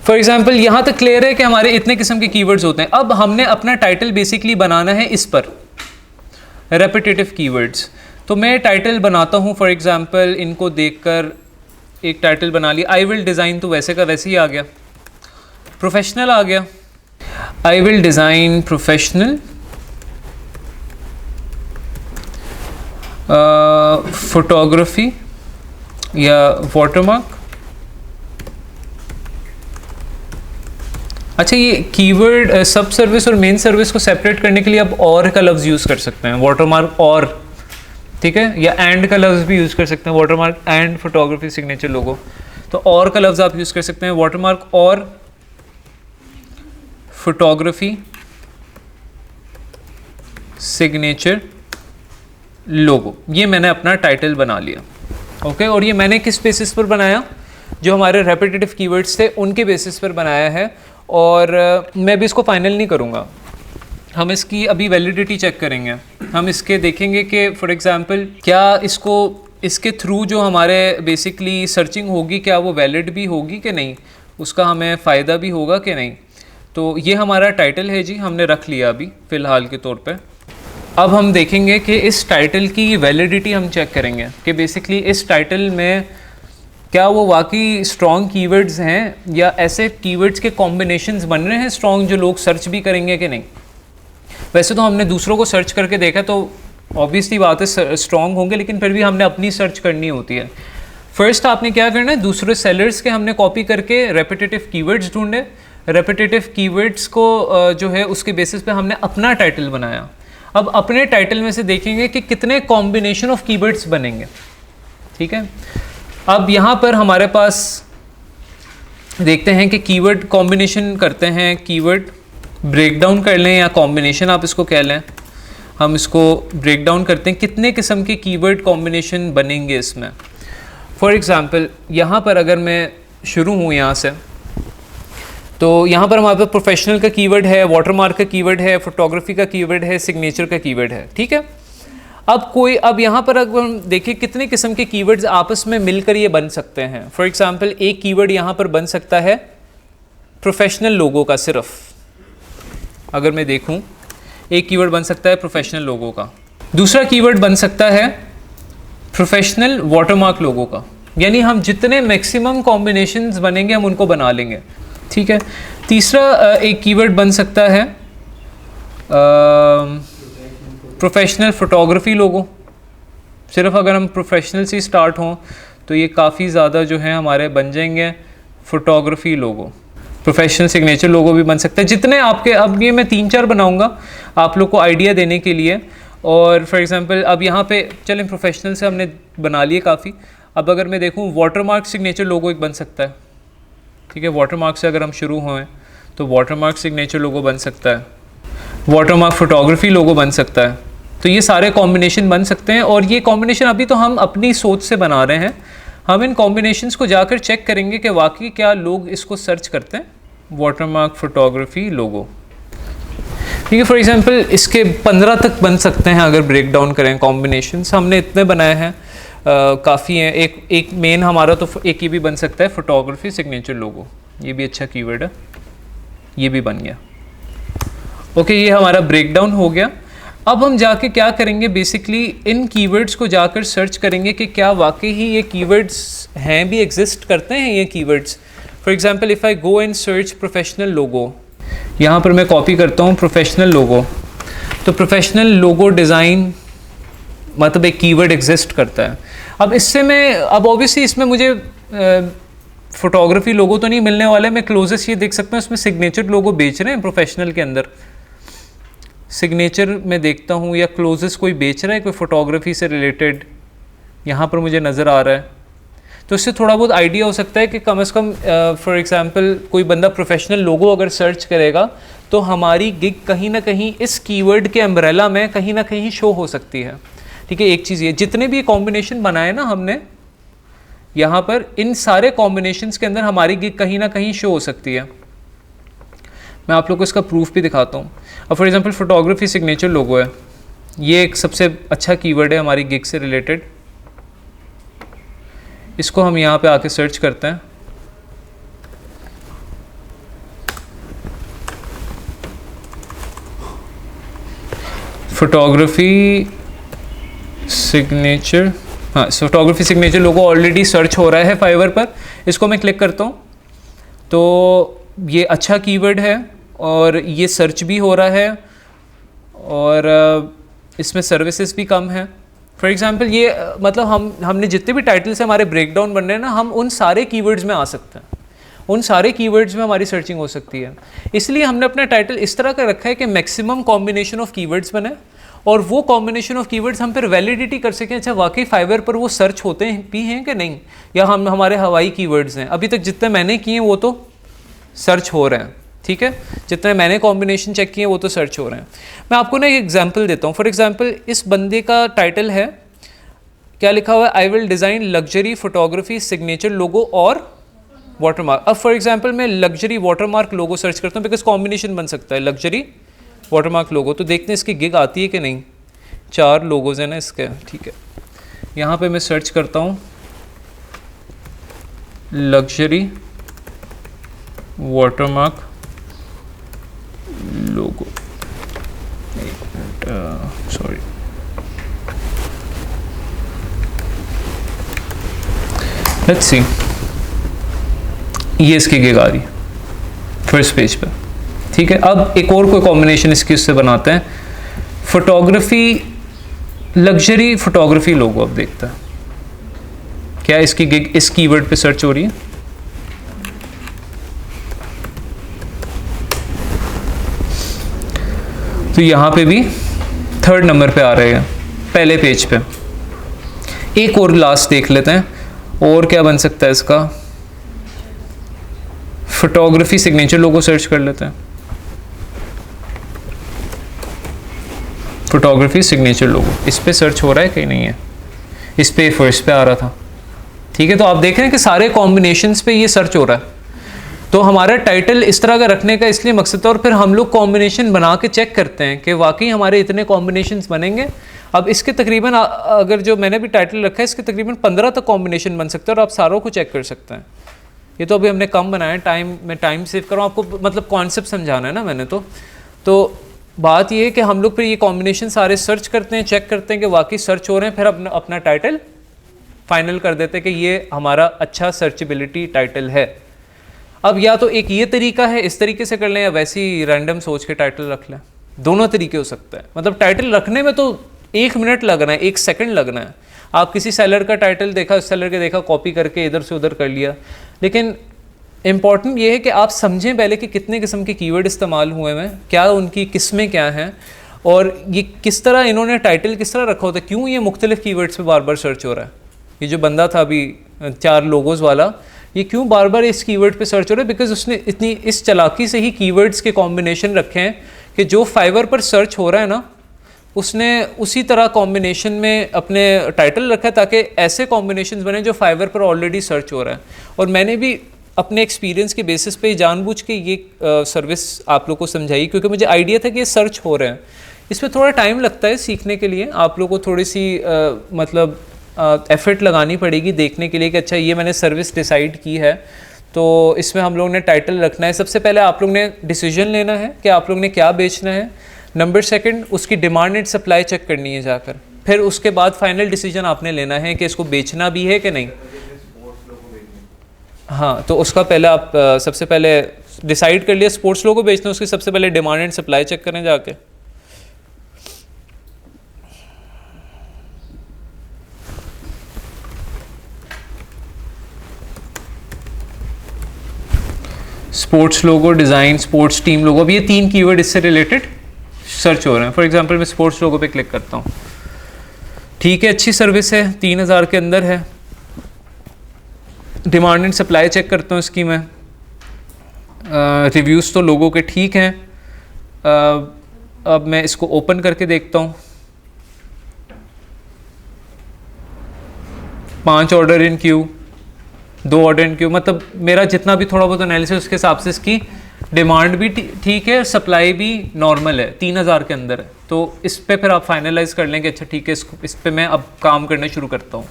फॉर एग्जांपल यहाँ तक क्लियर है कि हमारे इतने किस्म के कीवर्ड्स होते हैं। अब हमने अपना टाइटल बेसिकली बनाना है इस पर रेपिटेटिव कीवर्ड्स। तो मैं टाइटल बनाता हूँ, फॉर एग्जांपल इनको देखकर एक टाइटल बना लिया, आई विल डिज़ाइन, तो वैसे का वैसे ही आ गया, प्रोफेशनल आ गया, आई विल डिज़ाइन प्रोफेशनल फोटोग्राफी या वाटरमार्क। अच्छा, ये कीवर्ड सब सर्विस और मेन सर्विस को सेपरेट करने के लिए आप और का लफ्ज़ यूज़ कर सकते हैं, वाटरमार्क और, ठीक है, या एंड का लफ्ज़ भी यूज़ कर सकते हैं, वाटरमार्क एंड फोटोग्राफी सिग्नेचर लोगो। तो और का लफ्ज़ आप यूज़ कर सकते हैं, वाटरमार्क और फोटोग्राफी सिग्नेचर लोगो, ये मैंने अपना टाइटल बना लिया। ओके, और ये मैंने किस बेसिस पर बनाया? जो हमारे रेपिटेटिव कीवर्ड्स थे उनके बेसिस पर बनाया है। और मैं भी इसको फाइनल नहीं करूँगा, हम इसकी अभी वैलिडिटी चेक करेंगे। हम इसके देखेंगे कि फॉर एग्ज़ाम्पल क्या इसके थ्रू जो हमारे बेसिकली सर्चिंग होगी क्या वो वैलिड भी होगी कि नहीं, उसका हमें फ़ायदा भी होगा कि नहीं। तो ये हमारा टाइटल है जी, हमने रख लिया अभी फ़िलहाल के तौर पे। अब हम देखेंगे कि इस टाइटल की वैलिडिटी हम चेक करेंगे कि बेसिकली इस टाइटल में क्या वो वाकई स्ट्रॉन्ग कीवर्ड्स हैं या ऐसे कीवर्ड्स के कॉम्बिनेशंस बन रहे हैं स्ट्रॉन्ग जो लोग सर्च भी करेंगे कि नहीं। वैसे तो हमने दूसरों को सर्च करके देखा तो ऑब्वियसली बात है स्ट्रॉन्ग होंगे, लेकिन फिर भी हमने अपनी सर्च करनी होती है। फर्स्ट आपने क्या करना है, दूसरे सेलर्स के हमने कॉपी करके रेपिटेटिव कीवर्ड्स ढूंढे, रेपिटेटिव कीवर्ड्स को जो है उसके बेसिस पे हमने अपना टाइटल बनाया। अब अपने टाइटल में से देखेंगे कि कितने कॉम्बिनेशन ऑफ कीवर्ड्स बनेंगे। ठीक है, अब यहाँ पर हमारे पास देखते हैं कि कीवर्ड कॉम्बिनेशन करते हैं, कीवर्ड ब्रेकडाउन कर लें या कॉम्बिनेशन आप इसको कह लें। हम इसको ब्रेकडाउन करते हैं, कितने किस्म के कीवर्ड कॉम्बिनेशन बनेंगे इसमें। फॉर एग्ज़ाम्पल यहाँ पर अगर मैं शुरू हूँ यहाँ से, तो यहाँ पर हमारे पास प्रोफेशनल का कीवर्ड है, वाटरमार्क का कीवर्ड है, फोटोग्राफी का कीवर्ड है, सिग्नेचर का कीवर्ड है। ठीक है, अब यहाँ पर अगर हम देखें कितने किस्म के कीवर्ड्स आपस में मिलकर ये बन सकते हैं। फॉर एग्जांपल एक कीवर्ड यहाँ पर बन सकता है प्रोफेशनल लोगो का, सिर्फ अगर मैं देखूँ एक कीवर्ड बन सकता है प्रोफेशनल लोगो का। दूसरा कीवर्ड बन सकता है प्रोफेशनल वाटरमार्क लोगो का। यानी हम जितने मैक्सिमम कॉम्बिनेशंस बनेंगे हम उनको बना लेंगे। ठीक है, तीसरा एक कीवर्ड बन सकता है प्रोफेशनल फोटोग्राफी लोगो। सिर्फ अगर हम प्रोफेशनल से स्टार्ट हों तो ये काफ़ी ज़्यादा जो है हमारे बन जाएंगे फोटोग्राफी लोगो। प्रोफेशनल सिग्नेचर लोगो भी बन सकता है। जितने आपके, अब ये मैं 3-4 बनाऊंगा आप लोग को आइडिया देने के लिए। और फॉर एग्जांपल अब यहाँ पे चलें प्रोफेशनल से हमने बना लिए काफ़ी। अब अगर मैं देखूँ वाटरमार्क सिग्नेचर लोगो एक बन सकता है। ठीक है, वाटरमार्क से अगर हम शुरू हों तो वाटरमार्क सिग्नेचर लोगो बन सकता है, वाटरमार्क फोटोग्राफी लोगो बन सकता है। तो ये सारे कॉम्बिनेशन बन सकते हैं और ये कॉम्बिनेशन अभी तो हम अपनी सोच से बना रहे हैं। हम इन कॉम्बिनेशंस को जाकर चेक करेंगे कि वाकई क्या लोग इसको सर्च करते हैं, वाटरमार्क फोटोग्राफी लोगो। ठीक है, फॉर एग्जांपल इसके 15 तक बन सकते हैं अगर ब्रेक डाउन करें कॉम्बिनेशंस। हमने इतने बनाए हैं, काफ़ी हैं। एक मेन हमारा तो एक ये भी बन सकता है फोटोग्राफी सिग्नेचर लोगो, ये भी अच्छा कीवर्ड है, ये भी बन गया। ओके, ये हमारा ब्रेक डाउन हो गया। अब हम जाके क्या करेंगे, बेसिकली इन कीवर्ड्स को जाकर सर्च करेंगे कि क्या वाकई ही ये कीवर्ड्स हैं, भी एग्जिस्ट करते हैं ये keywords. For example if I go and search professional logo, यहाँ पर मैं कॉपी करता हूँ प्रोफेशनल लोगो, तो प्रोफेशनल लोगो डिज़ाइन मतलब एक कीवर्ड एग्जिस्ट करता है। अब इससे मैं, अब ऑब्वियसली इसमें मुझे फोटोग्राफी लोगो तो नहीं मिलने वाला है। मैं क्लोजेस्ट ये देख सकता हूँ इसमें सिग्नेचर लोगो बेच रहे हैं प्रोफेशनल के अंदर। सिग्नेचर में देखता हूँ या क्लोजेस्ट कोई बेच रहा है कोई फोटोग्राफी से रिलेटेड, यहाँ पर मुझे नज़र आ रहा है। तो इससे थोड़ा बहुत आइडिया हो सकता है कि कम से कम फॉर एग्जांपल कोई बंदा प्रोफेशनल लोगो अगर सर्च करेगा तो हमारी गिग कहीं ना कहीं इस कीवर्ड के अम्ब्रेला में कहीं ना कहीं शो हो सकती है। ठीक है, एक चीज़ ये, जितने भी कॉम्बिनेशन बनाए ना हमने यहाँ पर, इन सारे कॉम्बिनेशंस के अंदर हमारी गिग कहीं ना कहीं शो हो सकती है। मैं आप लोग को इसका प्रूफ भी दिखाता हूँ। अब फॉर एग्जांपल फोटोग्राफी सिग्नेचर लोगो है, ये एक सबसे अच्छा कीवर्ड है हमारी गिग से रिलेटेड। इसको हम यहाँ पे आके सर्च करते हैं। फोटोग्राफी सिग्नेचर, हाँ फोटोग्राफी सिग्नेचर लोगो ऑलरेडी सर्च हो रहा है फाइवर पर। इसको मैं क्लिक करता हूँ तो ये अच्छा कीवर्ड है और ये सर्च भी हो रहा है और इसमें सर्विसेज भी कम है। फॉर एग्जांपल ये मतलब हमने जितने भी टाइटल से हमारे ब्रेकडाउन बन रहे हैं ना, हम उन सारे कीवर्ड्स में आ सकते हैं, उन सारे कीवर्ड्स में हमारी सर्चिंग हो सकती है। इसलिए हमने अपना टाइटल इस तरह का रखा है कि मैक्सिमम कॉम्बिनेशन ऑफ कीवर्ड्स बने और वो कॉम्बिनेशन ऑफ कीवर्ड्स हम फिर वैलिडिटी कर सकें, अच्छा वाकई फाइवर पर वो सर्च होते हैं भी हैं कि नहीं, या हम हमारे हवाई कीवर्ड्स हैं। अभी तक जितने मैंने किए हैं वो तो सर्च हो रहे हैं। ठीक है, जितने मैंने कॉम्बिनेशन चेक किए वो तो सर्च हो रहे हैं। मैं आपको ना एक एग्जांपल देता हूँ। फॉर एग्जांपल इस बंदे का टाइटल है, क्या लिखा हुआ है, I will design luxury photography signature logo और वाटरमार्क। अब फॉर एग्जांपल मैं लग्जरी वाटरमार्क लोगो सर्च करता हूँ, बिकॉज कॉम्बिनेशन बन सकता है लग्जरी वाटरमार्क लोगो। तो देखते हैं इसकी गिग आती है कि नहीं। 4 लोगोज हैं ना इसके, ठीक है। यहाँ पे मैं सर्च करता हूँ luxury watermark logo, sorry, let's see, ये इसकी गिग आ रही है फर्स्ट पेज पे, ठीक है। अब एक और कोई कॉम्बिनेशन इसकी उससे बनाते हैं, फोटोग्राफी लग्जरी फोटोग्राफी लोगो। अब देखते हैं क्या इसकी गिग इस कीवर्ड पे सर्च हो रही है। तो यहाँ पे भी 3rd नंबर पे आ रहे हैं पहले पेज पे। एक और लास्ट देख लेते हैं, और क्या बन सकता है इसका, फोटोग्राफी सिग्नेचर लोगो सर्च कर लेते हैं। फोटोग्राफी सिग्नेचर लोगो इस पे सर्च हो रहा है कि नहीं है, इस पे फर्स्ट पे आ रहा था, ठीक है। तो आप देख रहे हैं कि सारे कॉम्बिनेशंस पे ये सर्च हो रहा है। तो हमारा टाइटल इस तरह का रखने का इसलिए मकसद था, और फिर हम लोग कॉम्बिनेशन बना के चेक करते हैं कि वाकई हमारे इतने कॉम्बिनेशंस बनेंगे। अब इसके तकरीबन अगर जो मैंने भी टाइटल रखा है इसके तकरीबन 15 तक कॉम्बिनेशन बन सकते हैं, और आप सारों को चेक कर सकते हैं। ये तो अभी हमने कम बनाया, टाइम सेव करूँ आपको, मतलब कॉन्सेप्ट समझाना है ना मैंने। तो बात ये है कि हम लोग फिर ये कॉम्बिनेशन सारे सर्च करते हैं, चेक करते हैं कि वाकई सर्च हो रहे हैं, फिर अपना टाइटल फाइनल कर देते हैं कि ये हमारा अच्छा सर्चेबिलिटी टाइटल है। अब या तो एक ये तरीका है, इस तरीके से कर लें, या वैसे ही रैंडम सोच के टाइटल रख लें। दोनों तरीके हो सकते हैं। मतलब टाइटल रखने में तो 1 मिनट लगना है, 1 सेकंड लगना है। आप किसी सेलर का टाइटल देखा, उस सेलर के देखा, कॉपी करके इधर से उधर कर लिया। लेकिन इम्पॉर्टेंट ये है कि आप समझें पहले कि कितने किस्म के कीवर्ड इस्तेमाल हुए हैं, क्या उनकी किस्में क्या हैं, और ये किस तरह इन्होंने टाइटल किस तरह रखा होता है, क्यों ये मुख्तलिफ कीवर्ड्स पे बार बार सर्च हो रहा है। ये जो बंदा था अभी 4 लोगोज वाला, ये क्यों बार बार इस कीवर्ड पे सर्च हो रहा है, बिकॉज उसने इतनी इस चालाकी से ही कीवर्ड्स के कॉम्बिनेशन रखे हैं कि जो फाइवर पर सर्च हो रहा है ना, उसने उसी तरह कॉम्बिनेशन में अपने टाइटल रखा है, ताकि ऐसे कॉम्बिनेशन बने जो फाइवर पर ऑलरेडी सर्च हो रहा है। और मैंने भी अपने एक्सपीरियंस के बेसिस पे जानबूझ के ये सर्विस आप लोग को समझाई, क्योंकि मुझे आइडिया था कि ये सर्च हो रहे हैं। इसमें थोड़ा टाइम लगता है सीखने के लिए, आप लोग को थोड़ी सी मतलब एफर्ट लगानी पड़ेगी देखने के लिए कि अच्छा ये मैंने सर्विस डिसाइड की है, तो इसमें हम लोग ने टाइटल रखना है। सबसे पहले आप लोग ने डिसीजन लेना है कि आप लोग ने क्या बेचना है। नंबर 2 उसकी डिमांड एंड सप्लाई चेक करनी है जाकर। फिर उसके बाद फाइनल डिसीजन आपने लेना है कि इसको बेचना भी है कि नहीं। हाँ, तो उसका पहले आप सबसे पहले डिसाइड कर लिया स्पोर्ट्स लोगो बेचना, उसकी सबसे पहले डिमांड एंड सप्लाई चेक करें जाके। स्पोर्ट्स लोगो, डिज़ाइन, स्पोर्ट्स टीम लोगो, अब ये 3 कीवर्ड इससे रिलेटेड सर्च हो रहे हैं। फॉर एग्जांपल मैं स्पोर्ट्स लोगो पे क्लिक करता हूँ, ठीक है, अच्छी सर्विस है, 3000 के अंदर है। डिमांड एंड सप्लाई चेक करता हूँ इसकी मैं, रिव्यूज़ तो लोगों के ठीक हैं। अब मैं इसको ओपन करके देखता हूँ। 5 order in Q, 2 order in Q, मतलब मेरा जितना भी थोड़ा बहुत एनालिसिस उसके हिसाब से इसकी डिमांड भी ठीक है, सप्लाई भी नॉर्मल है, 3000 के अंदर है। तो इस पे फिर आप फाइनलाइज कर लेंगे, अच्छा ठीक है, इस पे मैं अब काम करना शुरू करता हूँ।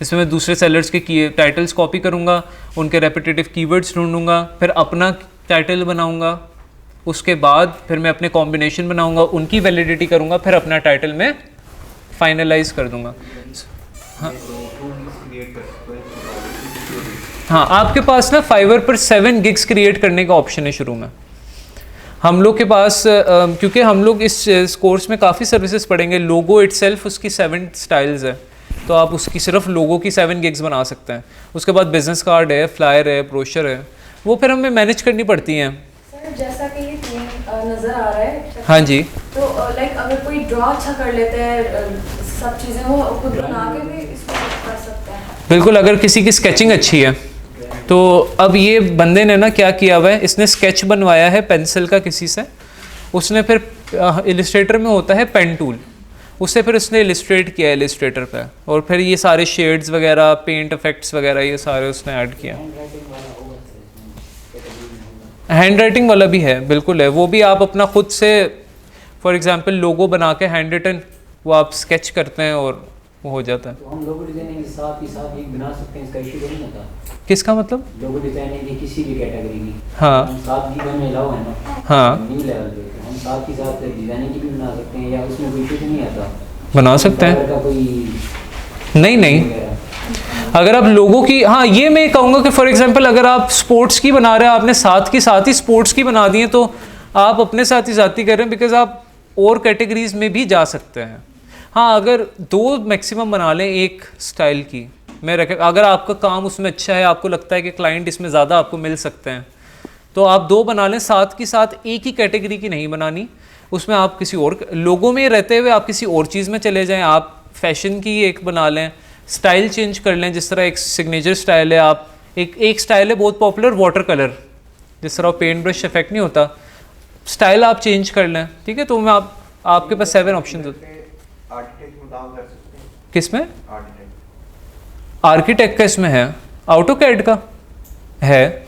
इसमें मैं दूसरे सेलर्स के टाइटल्स कॉपी करूँगा, उनके रेपिटेटिव कीवर्ड्स ढूंढूंगा, फिर अपना टाइटल बनाऊँगा, उसके बाद फिर मैं अपने कॉम्बिनेशन बनाऊँगा, उनकी वैलिडिटी करूँगा, फिर अपना टाइटल मैं फाइनलाइज कर दूँगा। हाँ, आपके पास ना फाइवर पर 7 गिग्स क्रिएट करने का ऑप्शन है शुरू में। हम लोग के पास क्योंकि हम लोग इस कोर्स में काफ़ी सर्विसेज पढ़ेंगे, लोगो इटसेल्फ उसकी 7 स्टाइल्स है, तो आप उसकी सिर्फ लोगो की 7 गिग्स बना सकते हैं। उसके बाद बिजनेस कार्ड है, फ्लायर है, ब्रोशर है, वो फिर हमें मैनेज करनी पड़ती हैं। सर जैसा कि ये 3 नज़र आ रहा है, हाँ जी, तो लाइक अगर कोई ड्रॉ अच्छा कर लेते हैं, सब चीज़ें वो खुद बना के भी इसको कर सकते हैं। बिल्कुल, अगर किसी की स्केचिंग अच्छी है तो अब ये बंदे ने ना क्या किया हुआ है, इसने स्केच बनवाया है पेंसिल का किसी से, उसने फिर इलिस्ट्रेटर में होता है पेन टूल, उससे फिर उसने इलिस्ट्रेट किया इलिस्ट्रेटर पे, और फिर ये सारे शेड्स वगैरह, पेंट इफेक्ट्स वगैरह ये सारे उसने ऐड किया। हैंड राइटिंग वाला भी है, बिल्कुल है, वो भी आप अपना खुद से फॉर एग्जांपल लोगो बना के हैंड रिटन वो आप स्केच करते हैं और वो हो जाता है। तो हम लोगो डिजाइनिंग के साथ ही साथ ये बना सकते हैं, इसका इशू तो नहीं होता? किसका मतलब? लोगो डिजाइनिंग की किसी भी कैटेगरी की, हाँ हम साथ भी हमें अलाउ है ना, हाँ न्यू लेवल पे तो हम साथ ही साथ डिजाइनिंग की भी बना सकते हैं, या उसमें कोई इशू तो नहीं आता? बना सकते हैं, का कोई नहीं नहीं, अगर आप लोगों की, हाँ ये मैं कहूँगा कि फॉर एग्जांपल अगर आप स्पोर्ट्स की बना रहे हैं, आपने साथ ही स्पोर्ट्स की बना दी है, तो आप अपने साथ ही कर रहे हैं, बिकॉज आप और कैटेगरीज में भी जा सकते हैं। हाँ अगर दो मैक्सिमम बना लें एक स्टाइल की, अगर आपका काम उसमें अच्छा है, आपको लगता है कि क्लाइंट इसमें ज़्यादा आपको मिल सकते हैं, तो आप दो बना लें, साथ की साथ एक ही कैटेगरी की नहीं बनानी, उसमें आप किसी और लोगों में रहते हुए आप किसी और चीज़ में चले जाएं, आप फैशन की एक बना लें, स्टाइल चेंज कर लें, जिस तरह एक सिग्नेचर स्टाइल है, आप एक स्टाइल है बहुत पॉपुलर वाटर कलर, जिस तरह पेंट ब्रश इफेक्ट नहीं होता, स्टाइल आप चेंज कर लें, ठीक है। तो मैं आपके पास 7 ऑप्शन होते हैं। किस में? आर्किटेक्ट का इसमें है, ऑटोकैड का है,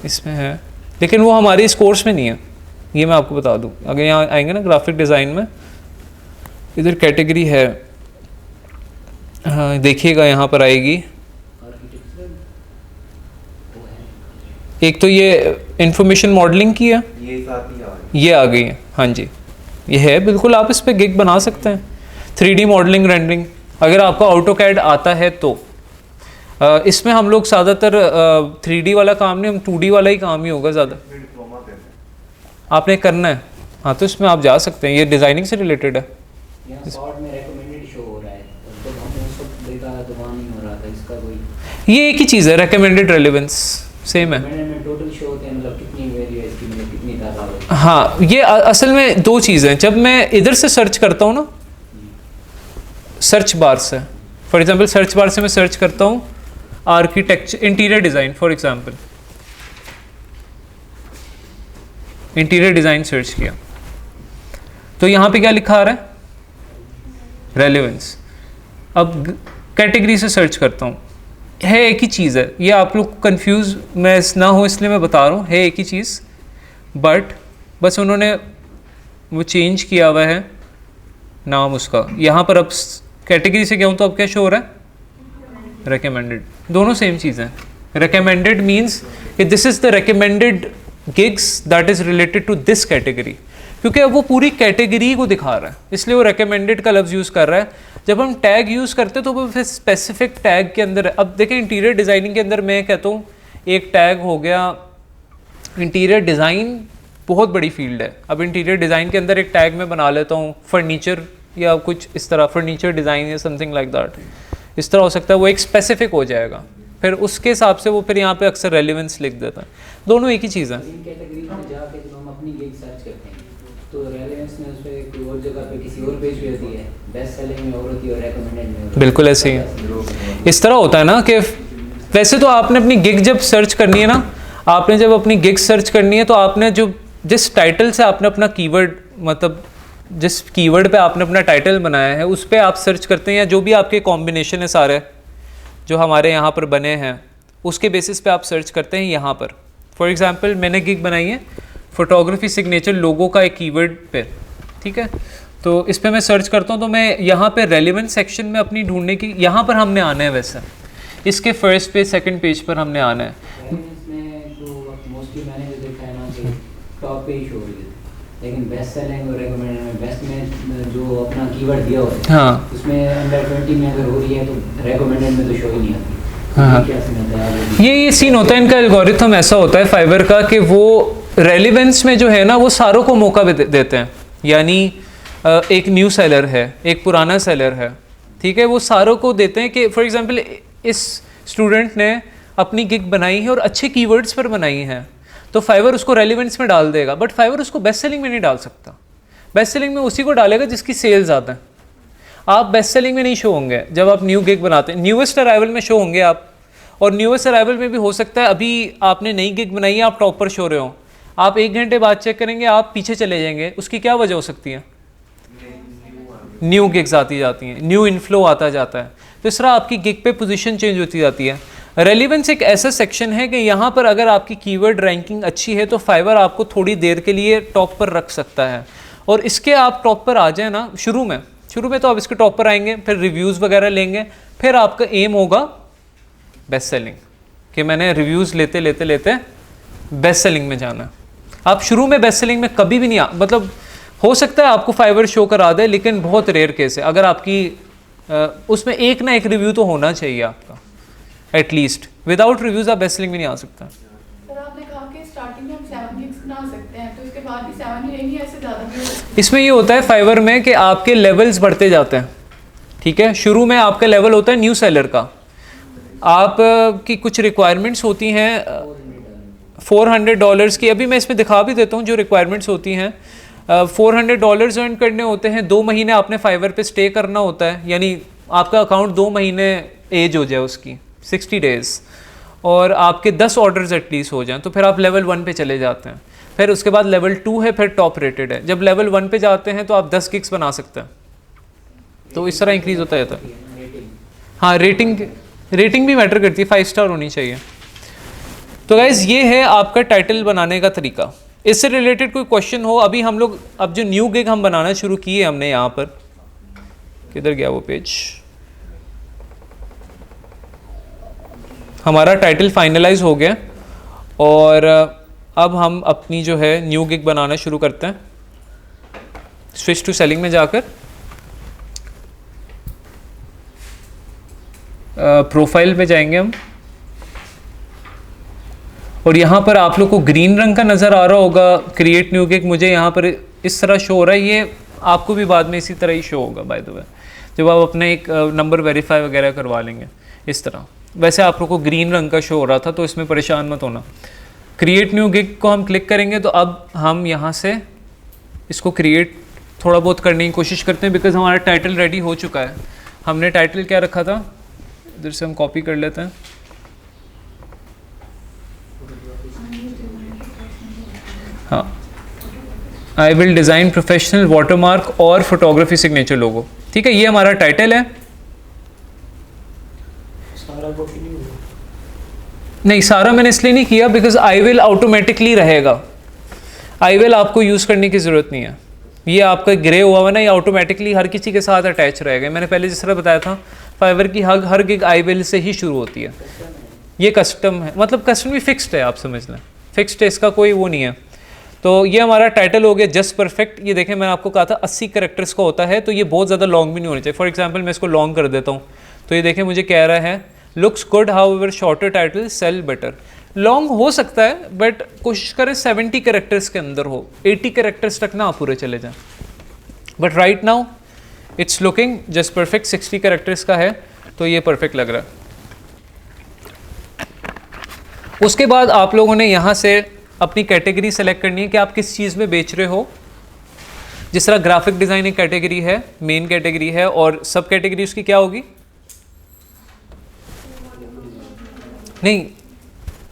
इसमें है, लेकिन वो हमारे इस कोर्स में नहीं है, ये मैं आपको बता दूं। अगर यहाँ आएंगे ना ग्राफिक डिज़ाइन में, इधर कैटेगरी है, हाँ देखिएगा यहाँ पर आएगी, एक तो ये इंफॉर्मेशन मॉडलिंग की है, ये आ गई है, हाँ जी ये है, बिल्कुल आप इस पर गिग बना सकते हैं। 3D मॉडलिंग रेंडरिंग, अगर आपको ऑटोकैड आता है तो इसमें हम लोग ज़्यादातर 3D वाला काम नहीं, हम 2D वाला ही काम ही होगा ज़्यादा, आपने करना है। हाँ तो इसमें आप जा सकते हैं, ये डिज़ाइनिंग से रिलेटेड है। यहाँ शॉर्ट में रेकमेंडेड शो हो रहा है, तो हमने उसको देखा तो वहाँ नहीं हो रहा था, इसका कोई ये एक ही चीज़ है, रेकमेंडेड रेलेवेंस सेम है। में टोटल शो होते हैं, मतलब कितनी वैल्यू है इसकी, मतलब कितनी तादाद है? हाँ ये असल में दो चीज़ें हैं, जब मैं इधर से सर्च करता हूँ ना, सर्च बार से, फॉर एग्जांपल सर्च बार से मैं सर्च करता हूँ architecture, interior design, for example interior design search किया, तो यहाँ पे क्या लिखा आ रहा है? रेलेवेंस। अब कैटेगरी से सर्च करता हूँ, है एक ही चीज़ है, ये आप लोग कंफ्यूज मैं ना हो इसलिए मैं बता रहा हूँ, है एक ही चीज़, बट बस उन्होंने वो चेंज किया हुआ है नाम उसका। यहाँ पर अब कैटेगरी से क्या हूँ तो अब क्या शो हो रहा है? रेकमेंडेड। दोनों सेम चीज़ हैं। रेकमेंडेड मीन्स कि this is the recommended gigs that is related to this category, क्योंकि अब वो पूरी कैटेगरी को दिखा रहा है, इसलिए वो रेकमेंडेड का लफ्ज़ यूज़ कर रहा है। जब हम टैग यूज़ करते हैं तो वो फिर स्पेसिफिक टैग के अंदर, अब देखें इंटीरियर डिज़ाइनिंग के अंदर मैं कहता हूँ एक टैग हो गया, इंटीरियर डिज़ाइन बहुत बड़ी फील्ड है। अब इंटीरियर डिज़ाइन के अंदर एक टैग मैं बना लेता हूँ फर्नीचर या कुछ इस तरह, फर्नीचर डिज़ाइन या समथिंग लाइक दैट, इस तरह हो सकता है, वो एक स्पेसिफिक हो जाएगा, फिर उसके हिसाब से वो फिर यहाँ पे अक्सर रेलेवेंस लिख देता है। दोनों एक ही चीज़ है। इन कैटेगरी में जाके जब हम अपनी गिग सर्च करते हैं तो रेलेवेंस में उस पे कोई और जगह पे किसी और पेज पे होती है, बेस्ट सेलिंग में और होती है और रेकमेंडेड में होती है। बिल्कुल ऐसे ही है। इस तरह होता है ना कि वैसे तो आपने अपनी गिग जब सर्च करनी है ना, आपने जब अपनी गिग सर्च करनी है तो आपने जो जिस टाइटल से आपने अपना कीवर्ड, मतलब जिस कीवर्ड पे आपने अपना टाइटल बनाया है उस पे आप सर्च करते हैं, या जो भी आपके कॉम्बिनेशन है सारे जो हमारे यहाँ पर बने हैं उसके बेसिस पे आप सर्च करते हैं यहाँ पर। फॉर एग्जांपल मैंने गिग बनाई है फोटोग्राफी सिग्नेचर लोगो का एक कीवर्ड पे, ठीक है, तो इस पे मैं सर्च करता हूँ तो मैं यहाँ पे रेलेवेंट सेक्शन में अपनी ढूंढने की, यहाँ पर हमने आना है, वैसे इसके फर्स्ट पेज सेकंड पेज पर हमने आना है। इसमें तो मोस्टली मैंने जो देखा है ना कि टॉप पे ही शो हो रही है, लेकिन बेस्ट सेलिंग और रेकमेंडेड में बेस्ट में जो अपना कीवर्ड दिया होता है, हाँ उसमें अंडर 20 में अगर हो रही है तो रेकमेंडेड में तो शो ही नहीं आती। हाँ क्या सीन होता है? ये सीन होता है, इनका एल्गोरिथम ऐसा होता है फाइवर का कि वो रेलिवेंस में जो है ना वो सारों को मौका देते हैं, यानी एक न्यू सेलर है, एक पुराना सेलर है, ठीक है, वो सारों को देते हैं कि फॉर एग्जांपल इस स्टूडेंट ने अपनी गिग बनाई है और अच्छे कीवर्ड्स पर बनाई है तो फाइवर उसको रेलिवेंस में डाल देगा, बट फाइवर उसको बेस्ट सेलिंग में नहीं डाल सकता। बेस्ट सेलिंग में उसी को डालेगा जिसकी सेल ज़्यादा है। आप बेस्ट सेलिंग में नहीं शो होंगे जब आप न्यू गिग बनाते हैं, न्यूएस्ट अराइवल में शो होंगे आप, और न्यूएस्ट अराइवल में भी हो सकता है अभी आपने नई गिग बनाई है, आप टॉप पर शो रहे हो, आप 1 घंटे बाद चेक करेंगे आप पीछे चले जाएंगे। उसकी क्या वजह हो सकती है? न्यू गिग्स आती जाती हैं, न्यू इनफ्लो आता जाता है, तो इस तरह आपकी गिग पे पोजीशन चेंज होती जाती है। रेलिवेंस एक ऐसा सेक्शन है कि यहाँ पर अगर आपकी कीवर्ड रैंकिंग अच्छी है तो फाइवर आपको थोड़ी देर के लिए टॉप पर रख सकता है। और इसके आप टॉप पर आ जाए ना शुरू में तो आप इसके टॉप पर आएंगे, फिर रिव्यूज़ वगैरह लेंगे, फिर आपका एम होगा बेस्ट सेलिंग, कि मैंने रिव्यूज़ लेते लेते लेते बेस्ट सेलिंग में जाना। आप शुरू में बेस्ट सेलिंग में कभी भी नहीं मतलब हो सकता है आपको फाइवर शो करा दे, लेकिन बहुत रेयर केस है। अगर आपकी उसमें एक ना एक रिव्यू तो होना चाहिए आपका एटलीस्ट, विदाउट रिव्यूज़ आप बेस्ट सेलिंग में नहीं आ सकता। सर आपने कहा कि स्टार्टिंग में हम 7 गिग्स बना सकते हैं, तो इसके बाद भी 7 ही रहेंगी, ऐसे ज़्यादा भी? इसमें ये होता है फाइवर में कि आपके लेवल्स बढ़ते जाते हैं, ठीक है। शुरू में आपका लेवल होता है न्यू सेलर का, आप की कुछ रिक्वायरमेंट्स होती हैं $400 की, अभी मैं इसमें दिखा भी देता हूँ जो रिक्वायरमेंट्स होती हैं। $400 अर्न करने होते हैं, 2 महीने आपने फाइवर पे स्टे करना होता है, यानी आपका अकाउंट 2 महीने एज हो जाए उसकी 60 डेज़, और आपके 10 ऑर्डर्स एटलीस्ट हो जाएं, तो फिर आप लेवल 1 पे चले जाते हैं। फिर उसके बाद लेवल 2 है, फिर टॉप रेटेड है। जब लेवल 1 पे जाते हैं तो आप 10 गिग्स बना सकते हैं, तो इस तरह इंक्रीज़ होता रहता है। हाँ, रेटिंग भी मैटर करती है, 5 स्टार होनी चाहिए। तो गाइज़ ये है आपका टाइटल बनाने का तरीका। इससे रिलेटेड कोई क्वेश्चन हो? अभी हम लोग अब जो न्यू गिग हम बनाना शुरू किए हमने, यहाँ पर किधर गया वो पेज, हमारा टाइटल फाइनलाइज हो गया और अब हम अपनी जो है न्यू गिग बनाना शुरू करते हैं। स्विच टू सेलिंग में जाकर प्रोफाइल पे जाएंगे हम, और यहाँ पर आप लोग को ग्रीन रंग का नज़र आ रहा होगा क्रिएट न्यू गिग। मुझे यहाँ पर इस तरह शो हो रहा है, ये आपको भी बाद में इसी तरह ही शो होगा बाय द वे, जब आप अपना एक नंबर वेरीफाई वगैरह करवा लेंगे इस तरह। वैसे आप लोग को ग्रीन रंग का शो हो रहा था, तो इसमें परेशान मत होना। क्रिएट न्यू गिग को हम क्लिक करेंगे तो अब हम यहाँ से इसको क्रिएट थोड़ा बहुत करने की कोशिश करते हैं, बिकॉज हमारा टाइटल रेडी हो चुका है। हमने टाइटल क्या रखा था, इधर से हम कॉपी कर लेते हैं। हाँ, आई विल डिज़ाइन प्रोफेशनल वाटरमार्क और फोटोग्राफी सिग्नेचर लोगो, ठीक है। ये हमारा टाइटल है। नहीं, सारा मैंने इसलिए नहीं किया बिकॉज आई विल ऑटोमेटिकली रहेगा, आई विल आपको यूज़ करने की ज़रूरत नहीं है। ये आपका ग्रे हुआ हुआ ना, ये ऑटोमेटिकली हर किसी के साथ अटैच रहेगा। मैंने पहले जिस तरह बताया था, फाइवर की हर गिग आई विल से ही शुरू होती है। ये कस्टम है, मतलब कस्टम भी फिक्स्ड है, आप समझ लें, फिक्स्ड है, इसका कोई वो नहीं है। तो ये हमारा टाइटल हो गया जस्ट परफेक्ट। ये देखें, मैंने आपको कहा था 80 कैरेक्टर्स का होता है, तो ये बहुत ज़्यादा लॉन्ग भी नहीं होना चाहिए। फॉर एग्जांपल मैं इसको लॉन्ग कर देता हूँ, तो ये देखें मुझे कह रहा है looks good however shorter title sell better. Long हो सकता है बट कोशिश करें 70 कैरेक्टर्स के अंदर हो, 80 कैरेक्टर्स तक ना आप पूरे चले जाएँ। But right now it's looking just perfect, 60 characters का है, तो ये परफेक्ट लग रहा है। उसके बाद आप लोगों ने यहाँ से अपनी कैटेगरी सेलेक्ट करनी है कि आप किस चीज़ में बेच रहे हो। जिस तरह ग्राफिक डिज़ाइन एक कैटेगरी है, मेन कैटेगरी है, और सब कैटेगरी उसकी क्या होगी? नहीं,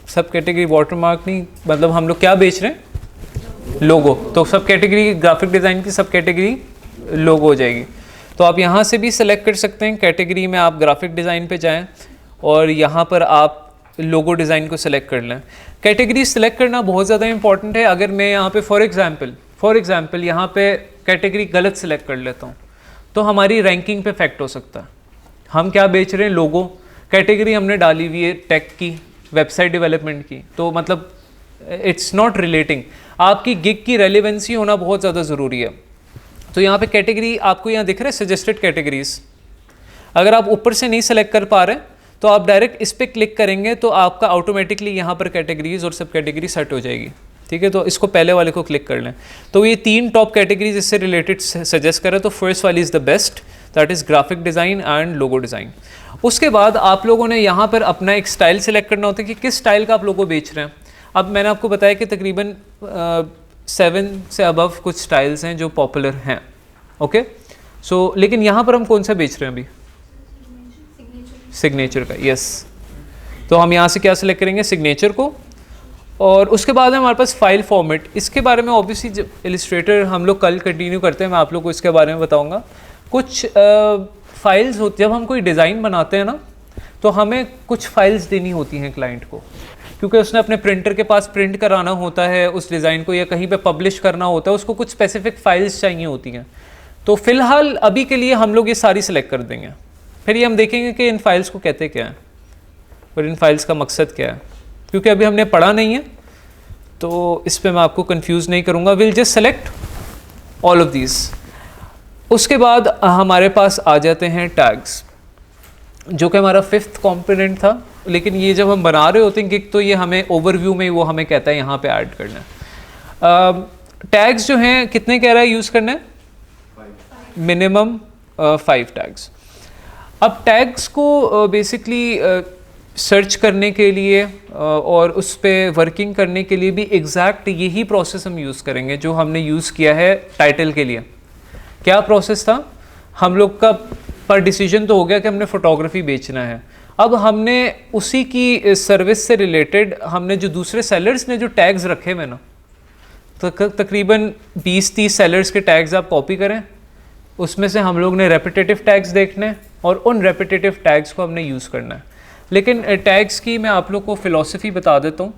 सब कैटेगरी वाटरमार्क नहीं, मतलब हम लोग क्या बेच रहे हैं? लोगो। तो सब कैटेगरी ग्राफिक डिज़ाइन की सब कैटेगरी लोगो हो जाएगी। तो आप यहाँ से भी सेलेक्ट कर सकते हैं, कैटेगरी में आप ग्राफिक डिज़ाइन पे जाएं और यहाँ पर आप लोगो डिज़ाइन को सिलेक्ट कर लें। कैटेगरी सिलेक्ट करना बहुत ज़्यादा इंपॉर्टेंट है। अगर मैं यहाँ पे फॉर एग्जांपल यहाँ पे कैटेगरी गलत सिलेक्ट कर लेता हूँ तो हमारी रैंकिंग पे इफेक्ट हो सकता है। हम क्या बेच रहे हैं? लोगो। कैटेगरी हमने डाली हुई है टेक की, वेबसाइट डेवलपमेंट की, तो मतलब इट्स नॉट रिलेटिंग। आपकी गिग की रेलिवेंसी होना बहुत ज़्यादा ज़रूरी है। तो यहाँ पे कैटेगरी आपको यहाँ दिख रहा है सजेस्टेड कैटेगरीज। अगर आप ऊपर से नहीं सेलेक्ट कर पा रहे तो आप डायरेक्ट इस पर क्लिक करेंगे तो आपका ऑटोमेटिकली यहाँ पर कैटेगरीज और सब कैटेगरी सेट हो जाएगी, ठीक है। तो इसको पहले वाले को क्लिक कर लें। तो ये 3 टॉप कैटेगरीज इससे रिलेटेड सजेस्ट करें, तो फर्स्ट वाली is the best, that is graphic design and logo design. उसके बाद आप लोगों ने यहाँ पर अपना एक स्टाइल सेलेक्ट करना होता है कि किस स्टाइल का आप लोगो बेच रहे हैं। अब मैंने आपको बताया कि तकरीबन 7 से अबव कुछ स्टाइल्स हैं जो पॉपुलर हैं, ओके। सो लेकिन यहाँ पर हम कौन सा बेच रहे हैं अभी? सिग्नेचर का, यस। तो हम यहाँ से क्या सेलेक्ट करेंगे, सिग्नेचर को, और उसके बाद है हमारे पास फाइल फॉर्मेट। इसके बारे में ऑब्वियसली जब इलिस्ट्रेटर हम लोग कल कंटिन्यू करते हैं, मैं आप लोग को इसके बारे में बताऊँगा। कुछ फाइल्स होती, जब हम कोई डिज़ाइन बनाते हैं ना, तो हमें कुछ फाइल्स देनी होती हैं क्लाइंट को, क्योंकि उसने अपने प्रिंटर के पास प्रिंट कराना होता है उस डिज़ाइन को, या कहीं पे पब्लिश करना होता है, उसको कुछ स्पेसिफिक फाइल्स चाहिए होती हैं। तो फ़िलहाल अभी के लिए हम लोग ये सारी सिलेक्ट कर देंगे, फिर ये हम देखेंगे कि इन फाइल्स को कहते क्या है और इन फाइल्स का मकसद क्या है, क्योंकि अभी हमने पढ़ा नहीं है तो इस पर मैं आपको कंफ्यूज नहीं करूँगा। Will just select all of these. उसके बाद हमारे पास आ जाते हैं टैग्स, जो कि हमारा 5th कॉम्पोनेंट था, लेकिन ये जब हम बना रहे होते हैं गिग तो ये हमें ओवरव्यू में वो हमें कहता है यहाँ पे ऐड करना है। टैग्स जो हैं कितने कह रहा है यूज़ करना है, मिनिमम 5 टैग्स। अब टैग्स को बेसिकली सर्च करने के लिए और उस पर वर्किंग करने के लिए भी एग्जैक्ट यही प्रोसेस हम यूज़ करेंगे जो हमने यूज़ किया है टाइटल के लिए। क्या प्रोसेस था, हम लोग का पर डिसीजन तो हो गया कि हमने फ़ोटोग्राफी बेचना है। अब हमने उसी की सर्विस से रिलेटेड हमने जो दूसरे सेलर्स ने जो टैग्स रखे हुए ना, तो तकरीबन 20-30 सेलर्स के टैग्स आप कॉपी करें, उसमें से हम लोग ने रेपिटेटिव टैग्स देखने और उन रेपिटेटिव टैग्स को हमने यूज़ करना है। लेकिन टैग्स की मैं आप लोग को फ़िलॉसफी बता देता हूँ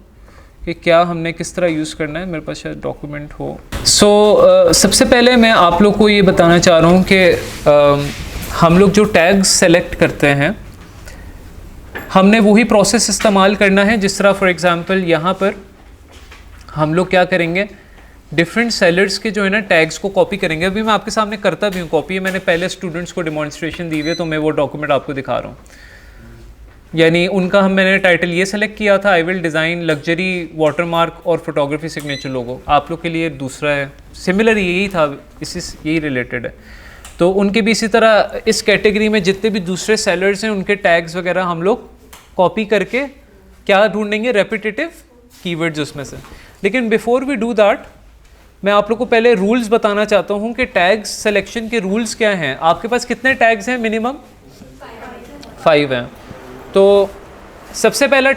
कि क्या हमने किस तरह यूज़ करना है, मेरे पास शायद डॉक्यूमेंट हो। सबसे पहले मैं आप लोग को ये बताना चाह रहा हूँ कि हम लोग जो टैग्स सेलेक्ट करते हैं हमने वही प्रोसेस इस्तेमाल करना है। जिस तरह फॉर एग्ज़ाम्पल यहाँ पर हम लोग क्या करेंगे, डिफरेंट सेलर्स के जो है ना टैग्स को कॉपी करेंगे। अभी मैं आपके सामने करता भी हूँ कॉपी, मैंने पहले स्टूडेंट्स को डिमॉन्स्ट्रेशन दी हुई है तो मैं वो डॉक्यूमेंट आपको दिखा रहा हूँ। यानी उनका मैंने टाइटल ये सेलेक्ट किया था, आई विल डिज़ाइन लग्जरी वाटरमार्क और फोटोग्राफी सिग्नेचर लोगो। आप लोग के लिए दूसरा है, सिमिलर यही था, यही रिलेटेड है। तो उनके भी इसी तरह इस कैटेगरी में जितने भी दूसरे सेलर्स हैं उनके टैग्स वगैरह हम लोग कॉपी करके क्या ढूंढेंगे, रेपिटेटिव कीवर्ड्स उसमें से। लेकिन बिफोर वी डू दैट मैं आप लोग को पहले रूल्स बताना चाहता हूँ कि टैग्स सिलेक्शन के रूल्स क्या हैं। आपके पास कितने टैग्स हैं, मिनिमम 5 हैं। तो सबसे पहला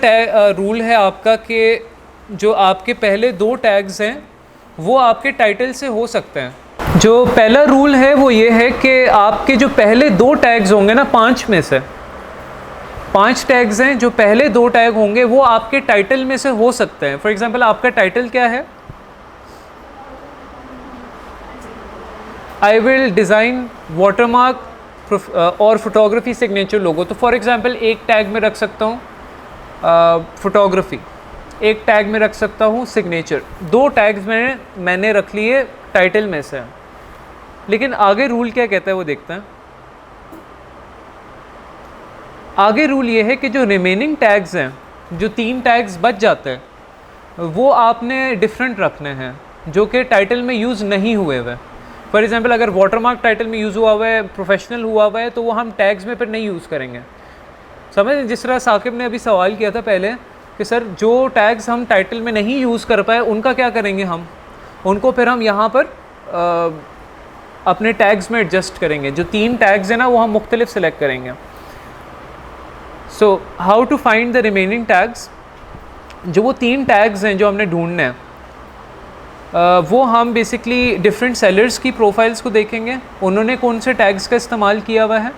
रूल है आपका कि जो आपके पहले 2 टैग्स हैं वो आपके टाइटल से हो सकते हैं। जो पहला रूल है वो ये है कि आपके जो पहले 2 टैग्स होंगे ना, 5 में से 5 टैग्स हैं, जो पहले 2 टैग होंगे वो आपके टाइटल में से हो सकते हैं। फॉर एग्जांपल आपका टाइटल क्या है, आई विल डिज़ाइन वाटरमार्क और फोटोग्राफी सिग्नेचर लोगो। तो फॉर एग्जांपल एक टैग में रख सकता हूँ फोटोग्राफी, एक टैग में रख सकता हूँ सिग्नेचर। 2 टैग्स मैंने रख लिए टाइटल में से। लेकिन आगे रूल क्या कहता है वो देखते हैं। आगे रूल ये है कि जो रिमेनिंग टैग्स हैं, जो 3 टैग्स बच जाते हैं, वो आपने डिफरेंट रखने हैं जो कि टाइटल में यूज़ नहीं हुए हुए। फॉर एग्जांपल अगर वाटरमार्क टाइटल में यूज़ हुआ हुआ है, प्रोफेशनल हुआ हुआ है, तो वो हम टैग्स में फिर नहीं यूज़ करेंगे। समझ, जिस तरह साकिब ने अभी सवाल किया था पहले कि सर जो टैग्स हम टाइटल में नहीं यूज़ कर पाए उनका क्या करेंगे, हम उनको फिर हम यहाँ पर अपने टैग्स में एडजस्ट करेंगे। जो 3 टैग्स हैं ना वो हम मुख्तलिफ सेलेक्ट करेंगे। So how to find the remaining tags, जो वो 3 टैग्स हैं जो हमने ढूंढने हैं, वो हम बेसिकली डिफरेंट सेलर्स की प्रोफाइल्स को देखेंगे, उन्होंने कौन से टैग्स का इस्तेमाल किया हुआ है,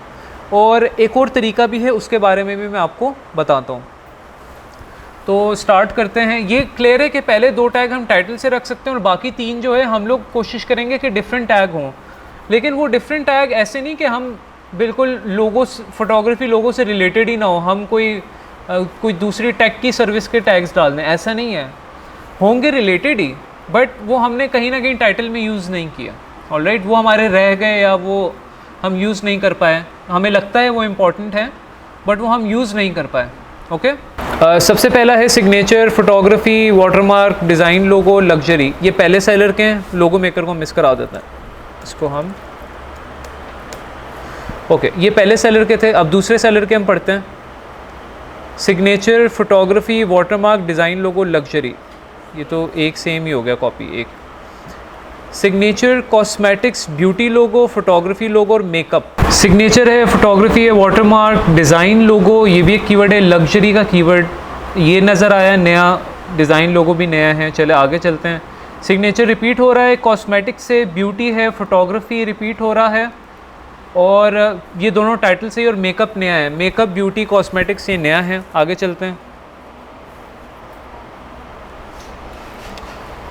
और एक और तरीका भी है उसके बारे में भी मैं आपको बताता हूँ। तो स्टार्ट करते हैं। ये क्लियर है कि पहले 2 टैग हम टाइटल से रख सकते हैं और बाकी 3 जो है हम लोग कोशिश करेंगे कि डिफरेंट टैग हों। लेकिन वो डिफरेंट टैग ऐसे नहीं कि हम बिल्कुल लोगो, फोटोग्राफी लोगो से रिलेटेड ही ना हो, हम कोई दूसरी टेक की सर्विस के टैग्स डाल दें, ऐसा नहीं है। होंगे रिलेटेड ही, बट वो हमने कहीं ना कहीं टाइटल में यूज़ नहीं किया। ऑलराइट, वो हमारे रह गए या वो हम यूज़ नहीं कर पाए। हमें लगता है वो इम्पॉर्टेंट है बट वो हम यूज़ नहीं कर पाए। ओके, सबसे पहला है सिग्नेचर, फोटोग्राफी, वाटरमार्क, डिज़ाइन लोगो, लग्जरी। ये पहले सेलर के हैं, लोगो मेकर को मिस करा देता है, इसको हम ओके ये पहले सेलर के थे। अब दूसरे सेलर के हम पढ़ते हैं। सिग्नेचर, फोटोग्राफी, वाटरमार्क, डिज़ाइन लोगो, लग्जरी, ये तो एक सेम ही हो गया कॉपी। एक सिग्नेचर, कॉस्मेटिक्स, ब्यूटी लोगो, फोटोग्राफी लोगो और मेकअप। सिग्नेचर है, फोटोग्राफी है, वाटरमार्क, डिज़ाइन, लोगो, ये भी एक कीवर्ड है, लग्जरी का कीवर्ड ये नज़र आया नया, डिज़ाइन लोगो भी नया है। चले आगे चलते हैं। सिग्नेचर रिपीट हो रहा है, कॉस्मेटिक से, ब्यूटी है, फोटोग्राफी रिपीट हो रहा है, और ये दोनों टाइटल से ही, और मेकअप नया है, मेकअप, ब्यूटी, कॉस्मेटिक्स ये नया है। आगे चलते हैं।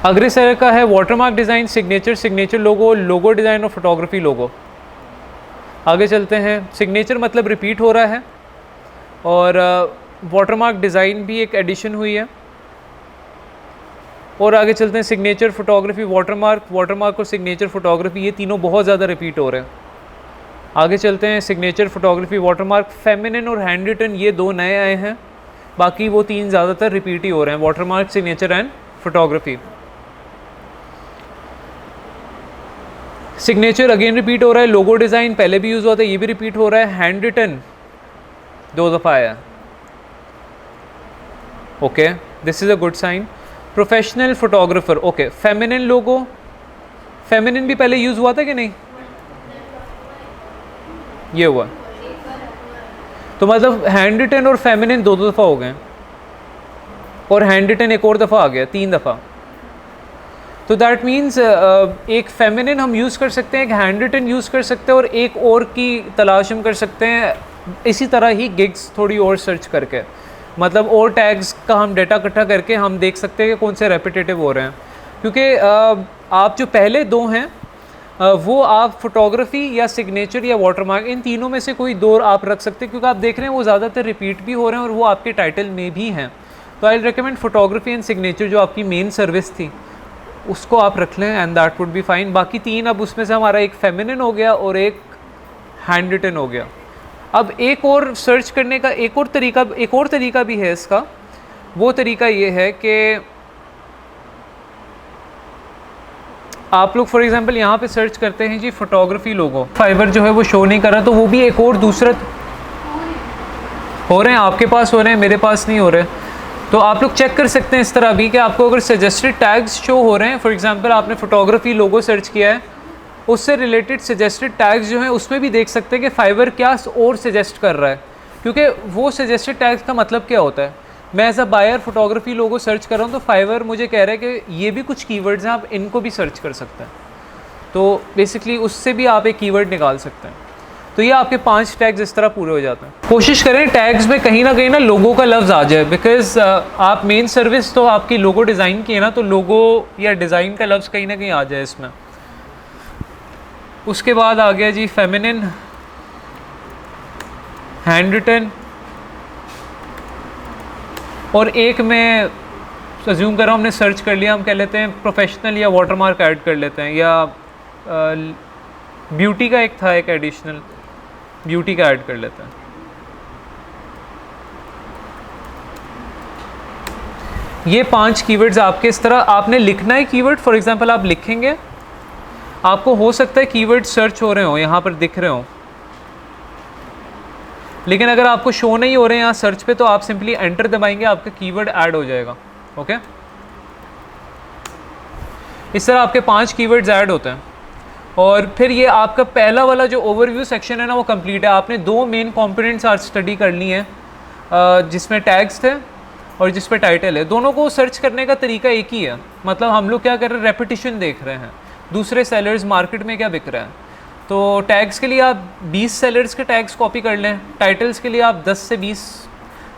अग्रेसर का है वाटरमार्क डिज़ाइन, सिग्नेचर, सिग्नेचर लोगो, लोगो डिज़ाइन और फोटोग्राफी लोगो। आगे चलते हैं। सिग्नेचर मतलब रिपीट हो रहा है, और वाटरमार्क डिज़ाइन भी एक एडिशन हुई है। और आगे चलते हैं। सिग्नेचर, फोटोग्राफी, वाटरमार्क, वाटरमार्क और सिग्नेचर, फोटोग्राफी ये तीनों बहुत ज़्यादा रिपीट हो रहे हैं। आगे चलते हैं। सिग्नेचर, फोटोग्राफी, वाटरमार्क, फेमिनिन और हैंड रिटन ये दो नए आए हैं, बाकी वो तीन ज़्यादातर रिपीट ही हो रहे हैं, watermark, signature and photography. Signature again repeat हो रहा है, लोगो डिज़ाइन पहले भी यूज़ हुआ था, ये भी रिपीट हो रहा है, हैंड रिटन 2 दफ़ा आया। Okay, this is a good sign. Professional photographer, okay. Feminine logo, feminine भी पहले यूज़ हुआ था कि नहीं? ये हुआ, तो मतलब हैंड रिटन और फेमिनिन 2 दफ़ा हो गए, और हैंड रिटन एक और दफ़ा आ गया, 3 दफ़ा। तो दैट मीन्स एक फेमिनिन हम यूज़ कर सकते हैं, एक हैंड रिटन यूज़ कर सकते हैं, और एक और की तलाश हम कर सकते हैं इसी तरह ही गिग्स थोड़ी और सर्च करके, मतलब और टैग्स का हम डेटा इकट्ठा करके हम देख सकते हैं कि कौन से रेपिटेटिव हो रहे हैं। क्योंकि आप जो पहले दो हैं वो आप फोटोग्राफी या सिग्नेचर या वाटरमार्क इन तीनों में से कोई दो आप रख सकते हैं, क्योंकि आप देख रहे हैं वो ज़्यादातर रिपीट भी हो रहे हैं और वो आपके टाइटल में भी हैं। तो I recommend photography and signature जो आपकी मेन सर्विस थी उसको आप रख लें, and that would be fine. बाकी तीन, अब उसमें से हमारा एक फेमिनिन हो गया और एक हैंड रिटन हो गया। अब एक और सर्च करने का एक और तरीका भी है इसका। वो तरीका ये है कि आप लोग फॉर एग्जांपल यहाँ पे सर्च करते हैं जी फोटोग्राफी लोगो, फाइवर जो है वो शो नहीं कर रहा, तो वो भी एक और दूसरा हो रहे हैं, आपके पास हो रहे हैं, मेरे पास नहीं हो रहे। तो आप लोग चेक कर सकते हैं इस तरह भी कि आपको अगर सजेस्टेड टैग्स शो हो रहे हैं, फॉर एग्जांपल आपने फोटोग्राफी लोगो सर्च किया है, उससे रिलेटेड सजेस्टेड टैग्स जो हैं उसमें भी देख सकते हैं कि फाइवर क्या और सजेस्ट कर रहा है, क्योंकि वो सजेस्टेड टैग्स का मतलब क्या होता है। मैं as a buyer photography logo search कर रहा हूँ तो फाइवर मुझे कह रहा है कि ये भी कुछ कीवर्ड्स हैं, आप इनको भी सर्च कर सकते हैं। तो बेसिकली उससे भी आप एक कीवर्ड निकाल सकते हैं। तो ये आपके 5 टैग्स इस तरह पूरे हो जाते हैं। कोशिश करें टैग्स में कहीं ना लोगो का लफ्ज़ आ जाए, बिकॉज आप मेन सर्विस तो आपकी लोगो डिज़ाइन की है ना, तो लोगो या डिज़ाइन का लफ्ज़ कहीं ना कहीं आ जाए इसमें। उसके बाद आ गया जी फेमिनिन, हैंड रिटन, और एक मैं अज्यूम कर रहा हूँ हमने सर्च कर लिया, हम कह लेते हैं प्रोफेशनल या वाटरमार्क ऐड कर लेते हैं, या ब्यूटी का एक था, एक एडिशनल ब्यूटी का ऐड कर लेते हैं। ये 5 कीवर्ड्स आपके इस तरह आपने लिखना है कीवर्ड। फॉर एग्जांपल आप लिखेंगे, आपको हो सकता है कीवर्ड सर्च हो रहे हो, यहाँ पर दिख रहे हो, लेकिन अगर आपको शो नहीं हो रहे हैं यहाँ सर्च पे, तो आप सिंपली एंटर दबाएंगे, आपका कीवर्ड ऐड हो जाएगा। ओके, इस तरह आपके 5 कीवर्ड्स ऐड होते हैं। और फिर ये आपका पहला वाला जो ओवरव्यू सेक्शन है ना वो कंप्लीट है। आपने 2 मेन कंपोनेंट्स आज स्टडी कर ली हैं, जिसमें टैग्स थे और जिस पे टाइटल है। दोनों को सर्च करने का तरीका एक ही है, मतलब हम लोग क्या कर रहे हैं, रेपिटेशन देख रहे हैं, दूसरे सेलर्स मार्केट में क्या बिक रहा है। तो टैग्स के लिए आप 20 सेलर्स के टैग्स कॉपी कर लें, टाइटल्स के लिए आप 10 से 20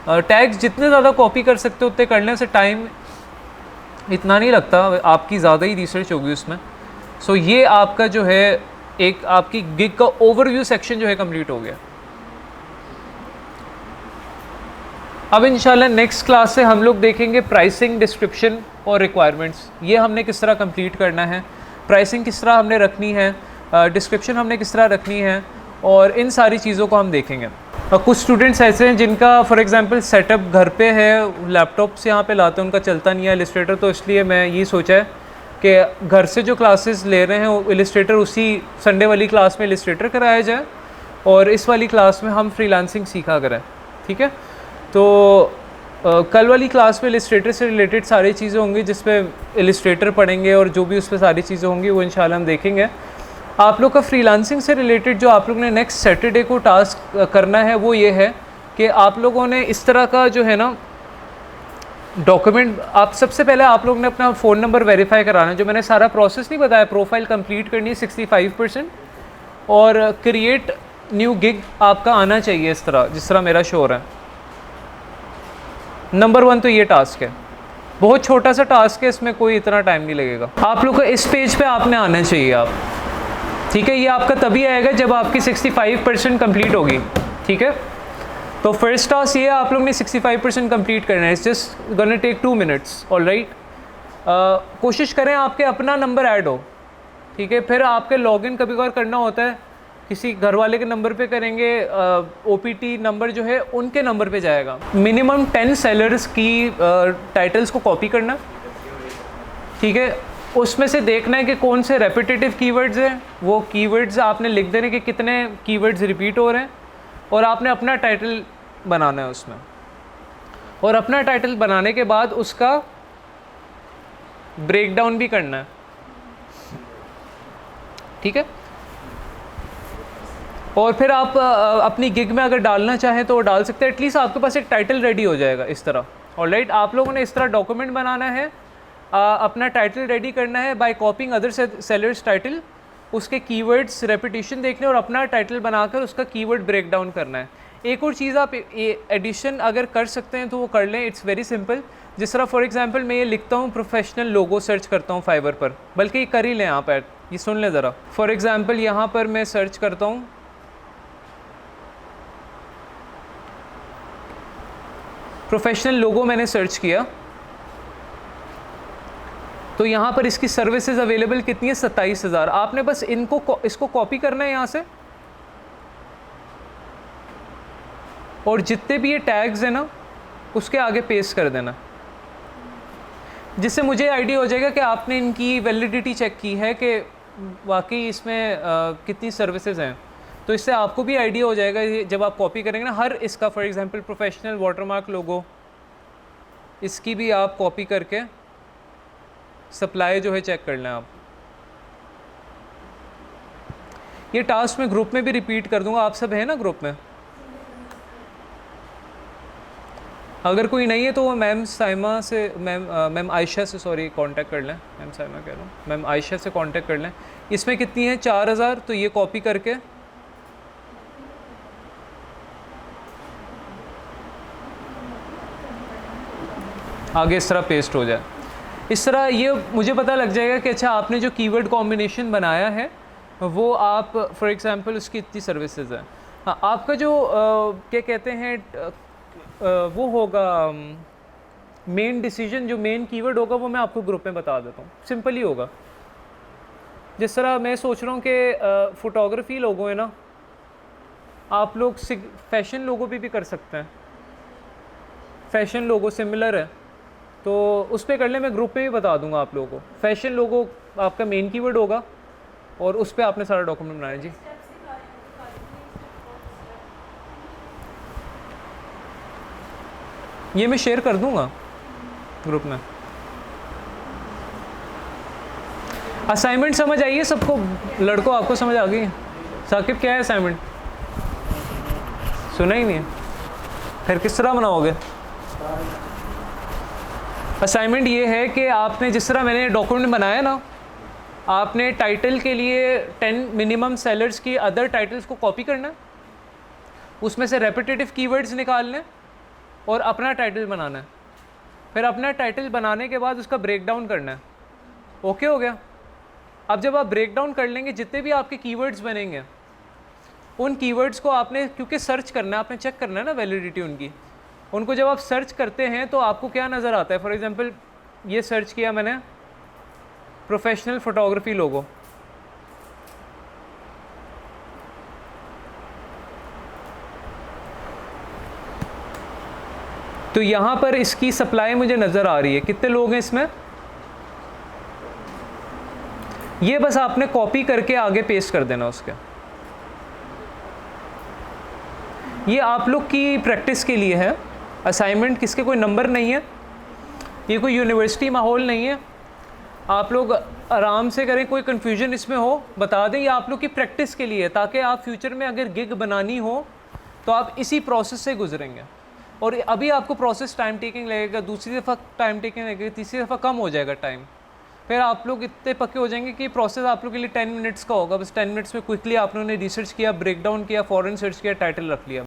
टैग्स जितने ज़्यादा कॉपी कर सकते हो उतने कर लें, से टाइम इतना नहीं लगता, आपकी ज़्यादा ही रिसर्च होगी उसमें। सो ये आपका जो है एक आपकी गिग का ओवरव्यू सेक्शन जो है कंप्लीट हो गया। अब इंशाल्लाह नेक्स्ट क्लास से हम लोग देखेंगे प्राइसिंग, डिस्क्रिप्शन और रिक्वायरमेंट्स। ये हमने किस तरह कंप्लीट करना है, प्राइसिंग किस तरह हमने रखनी है, डिस्क्रिप्शन हमने किस तरह रखनी है, और इन सारी चीज़ों को हम देखेंगे। कुछ स्टूडेंट्स ऐसे हैं जिनका फॉर एग्जांपल सेटअप घर पे है, लैपटॉप से यहाँ पे लाते हैं, उनका चलता नहीं है इलस्ट्रेटर, तो इसलिए मैं ये सोचा है कि घर से जो क्लासेस ले रहे हैं वो इलस्ट्रेटर उसी संडे वाली क्लास में इलस्ट्रेटर कराया जाए और इस वाली क्लास में हम फ्रीलांसिंग सीखा करें। ठीक है, तो कल वाली क्लास में इलस्ट्रेटर से रिलेटेड सारी चीज़ें होंगी, जिस पे इलस्ट्रेटर पढ़ेंगे और जो भी उस पर सारी चीज़ें होंगी वो इंशाल्लाह हम देखेंगे। आप लोग का फ्रीलांसिंग से रिलेटेड जो आप लोग ने नेक्स्ट सैटरडे को टास्क करना है वो ये है कि आप लोगों ने इस तरह का जो है ना डॉक्यूमेंट, आप सबसे पहले आप लोग ने अपना फ़ोन नंबर वेरीफाई कराना है, जो मैंने सारा प्रोसेस नहीं बताया, प्रोफाइल कंप्लीट करनी है 65% और क्रिएट न्यू गिग आपका आना चाहिए इस तरह जिस तरह मेरा शो रहा है। नंबर 1 तो ये टास्क है, बहुत छोटा सा टास्क है, इसमें कोई इतना टाइम नहीं लगेगा। आप लोग को इस पेज पे आपने आना चाहिए आप, ठीक है। ये आपका तभी आएगा जब आपकी 65% कंप्लीट होगी, ठीक है। तो फर्स्ट टास्क ये है, आप लोग ने 65% कंप्लीट करना है, it's just gonna take 2 minutes, alright. कोशिश करें आपके अपना नंबर ऐड हो, ठीक है। फिर आपके लॉगिन कभी कभार करना होता है, किसी घर वाले के नंबर पे करेंगे, OPT नंबर जो है उनके नंबर पे जाएगा। मिनिमम 10 सेलर्स की टाइटल्स को कॉपी करना, ठीक है। उसमें से देखना है कि कौन से रेपिटेटिव कीवर्ड्स हैं, वो कीवर्ड्स आपने लिख देने कि कितने कीवर्ड्स रिपीट हो रहे हैं, और आपने अपना टाइटल बनाना है उसमें। और अपना टाइटल बनाने के बाद उसका ब्रेक डाउन भी करना है, ठीक है। और फिर आप अपनी गिग में अगर डालना चाहें तो डाल सकते हैं, एटलीस्ट आपके पास एक टाइटल रेडी हो जाएगा इस तरह, ऑलराइट। आप लोगों ने इस तरह डॉक्यूमेंट बनाना है, अपना टाइटल रेडी करना है by copying other sellers title, उसके कीवर्ड्स रेपिटेशन देखने और अपना टाइटल बनाकर उसका कीवर्ड ब्रेक डाउन करना है। एक और चीज़ आप एडिशन अगर कर सकते हैं तो वो कर लें, इट्स वेरी सिंपल। जिस तरह फॉर एग्जांपल मैं ये लिखता हूँ प्रोफेशनल लोगो सर्च करता हूँ फाइवर पर, बल्कि ये कर ही लें आप ऐड, ये सुन लें ज़रा। फॉर एग्जांपल यहाँ पर मैं सर्च करता हूँ प्रोफेशनल लोगो, मैंने सर्च किया तो यहाँ पर इसकी सर्विसेज अवेलेबल कितनी है, 27,000। आपने बस इसको कॉपी करना है यहाँ से, और जितने भी ये टैग्स हैं ना उसके आगे पेस्ट कर देना, जिससे मुझे आइडिया हो जाएगा कि आपने इनकी वैलिडिटी चेक की है कि वाकई इसमें कितनी सर्विसेज हैं। तो इससे आपको भी आइडिया हो जाएगा जब आप कॉपी करेंगे ना, हर इसका फॉर एग्जांपल प्रोफेशनल वाटरमार्क लोगो, इसकी भी आप कॉपी करके सप्लाई जो है चेक कर लें आप। ये टास्क मैं ग्रुप में भी रिपीट कर दूंगा, आप सब हैं ना ग्रुप में? अगर कोई नहीं है तो वो मैम साइमा से, मैम आयशा से सॉरी कांटेक्ट कर लें, मैम साइमा कह रहा हूँ, मैम आयशा से कांटेक्ट कर लें। इसमें कितनी है 4,000, तो ये कॉपी करके आगे इस तरह पेस्ट हो जाए। इस तरह ये मुझे पता लग जाएगा कि अच्छा आपने जो कीवर्ड कॉम्बिनेशन बनाया है वो आप फॉर एग्जांपल उसकी इतनी सर्विसेज है। हाँ, आपका जो क्या कहते हैं वो होगा मेन डिसीजन, जो मेन कीवर्ड होगा वो मैं आपको ग्रुप में बता देता हूँ, सिंपल ही होगा। जिस तरह मैं सोच रहा हूँ कि फ़ोटोग्राफी लोगो है ना, आप लोग फैशन लोगो भी कर सकते हैं, फैशन लोगो सिमिलर है तो उस पर कर ले, मैं ग्रुप में भी बता दूंगा आप लोगों को। फैशन लोगो आपका मेन कीवर्ड होगा और उस पर आपने सारा डॉक्यूमेंट बनाया। जी ये मैं शेयर कर दूंगा ग्रुप में। असाइनमेंट समझ आई है सबको? लड़कों आपको समझ आ गई? साकिब क्या है असाइनमेंट? सुना ही नहीं है, फिर किस तरह बनाओगे? असाइनमेंट ये है कि आपने जिस तरह मैंने डॉक्यूमेंट बनाया ना, आपने टाइटल के लिए 10 मिनिमम सेलर्स की अदर टाइटल्स को कॉपी करना, उसमें से रेपिटेटिव कीवर्ड्स निकालने और अपना टाइटल बनाना है। फिर अपना टाइटल बनाने के बाद उसका ब्रेक डाउन करना है। ओके हो गया? अब जब आप ब्रेक डाउन कर लेंगे, जितने भी आपके कीवर्ड्स बनेंगे उन कीवर्ड्स को आपने, क्योंकि सर्च करना है, आपने चेक करना है ना वैलिडिटी उनकी, उनको जब आप सर्च करते हैं तो आपको क्या नज़र आता है? फॉर एग्जांपल ये सर्च किया मैंने प्रोफेशनल फ़ोटोग्राफी लोगो, तो यहाँ पर इसकी सप्लाई मुझे नज़र आ रही है। कितने लोग हैं इसमें? ये बस आपने कॉपी करके आगे पेस्ट कर देना उसके। ये आप लोग की प्रैक्टिस के लिए है, असाइनमेंट किसके कोई नंबर नहीं है, ये कोई यूनिवर्सिटी माहौल नहीं है। आप लोग आराम से करें, कोई कन्फ्यूजन इसमें हो बता दें, ये आप लोग की प्रैक्टिस के लिए है, ताकि आप फ्यूचर में अगर गिग बनानी हो तो आप इसी प्रोसेस से गुजरेंगे। और अभी आपको प्रोसेस टाइम टेकिंग लगेगा, दूसरी दफ़ा टाइम टेकिंग लगेगा, तीसरी दफ़ा कम हो जाएगा टाइम, फिर आप लोग इतने पक्के हो जाएंगे कि प्रोसेस आप लोग के लिए 10 मिनट्स का होगा। बस 10 मिनट्स में क्विकली आप लोगों ने रिसर्च किया, ब्रेक डाउन किया, फॉरेन सर्च किया, टाइटल रख लिया।